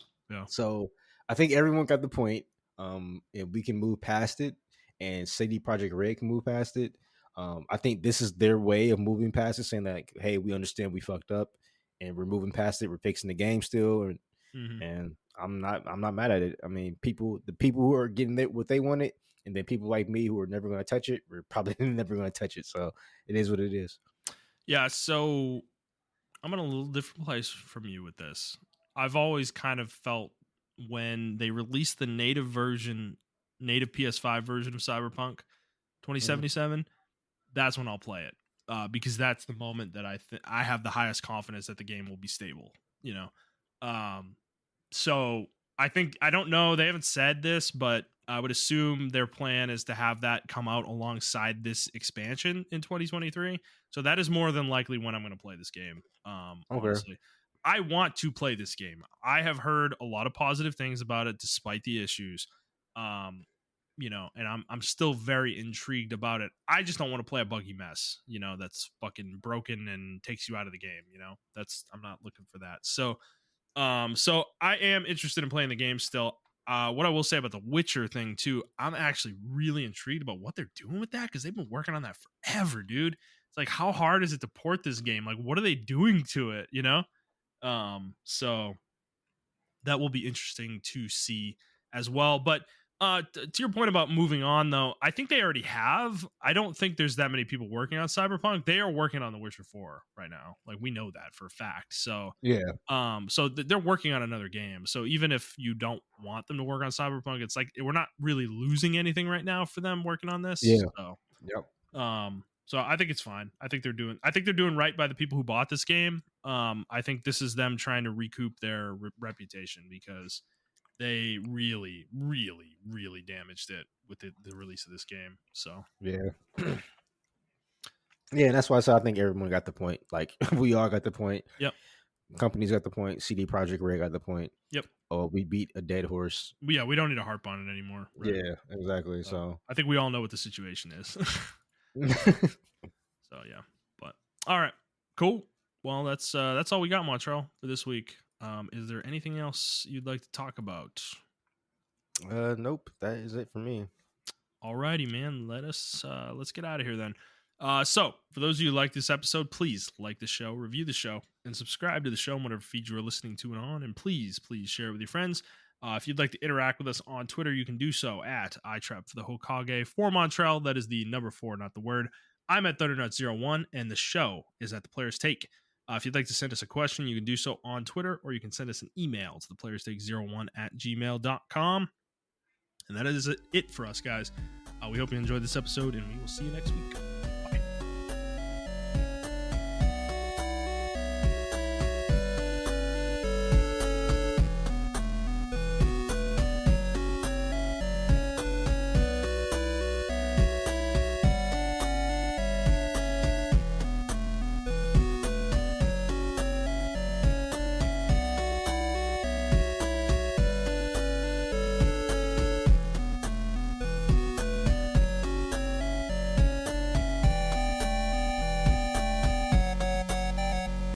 So I think everyone got the point. If we can move past it, and CD Projekt Red can move past it, I think this is their way of moving past it, saying that, like, hey, we understand we fucked up, and we're moving past it. We're fixing the game still, and I'm not mad at it. I mean, the people who are getting what they wanted, and then people like me who are never going to touch it, we're probably never going to touch it. So it is what it is. Yeah. So I'm in a little different place from you with this. I've always kind of felt when they released the native PS5 version of Cyberpunk 2077, that's when I'll play it, because that's the moment that I have the highest confidence that the game will be stable. So I think, I don't know, they haven't said this, but I would assume their plan is to have that come out alongside this expansion in 2023. So that is more than likely when I'm going to play this game. Honestly, I want to play this game. I have heard a lot of positive things about it, despite the issues. And I'm still very intrigued about it. I just don't want to play a buggy mess, that's fucking broken and takes you out of the game. I'm not looking for that. So I am interested in playing the game still. What I will say about the Witcher thing too, I'm actually really intrigued about what they're doing with that, because they've been working on that forever, dude. It's like, how hard is it to port this game? Like, what are they doing to it? So that will be interesting to see as well. But to your point about moving on, though, I think they already have. I don't think there's that many people working on Cyberpunk. They are working on The Witcher 4 right now. Like, we know that for a fact. So yeah. So they're working on another game. So even if you don't want them to work on Cyberpunk, it's like we're not really losing anything right now for them working on this. Yeah. So, yep. So I think it's fine. I think they're doing right by the people who bought this game. I think this is them trying to recoup their reputation, because they really, really, really damaged it with the release of this game. So yeah. Yeah, that's why I think everyone got the point. Like, we all got the point. Yep. Companies got the point. CD Projekt Red got the point. Yep. Oh, we beat a dead horse. Yeah, we don't need to harp on it anymore. Right? Yeah, exactly. So I think we all know what the situation is. So yeah, but all right, cool. Well, that's all we got, Montrell, for this week. Is there anything else you'd like to talk about? Nope. That is it for me. Alrighty, man. Let's get out of here then. So for those of you who like this episode, please like the show, review the show, and subscribe to the show on whatever feed you are listening to it on. And please share it with your friends. If you'd like to interact with us on Twitter, you can do so at iTrap for the Hokage. For Montrell, that is the number 4, not the word. I'm at Thutternut01, and the show is at The Player's Take. If you'd like to send us a question, you can do so on Twitter, or you can send us an email to theplayerstake01@gmail.com. And that is it for us, guys. We hope you enjoyed this episode, and we will see you next week.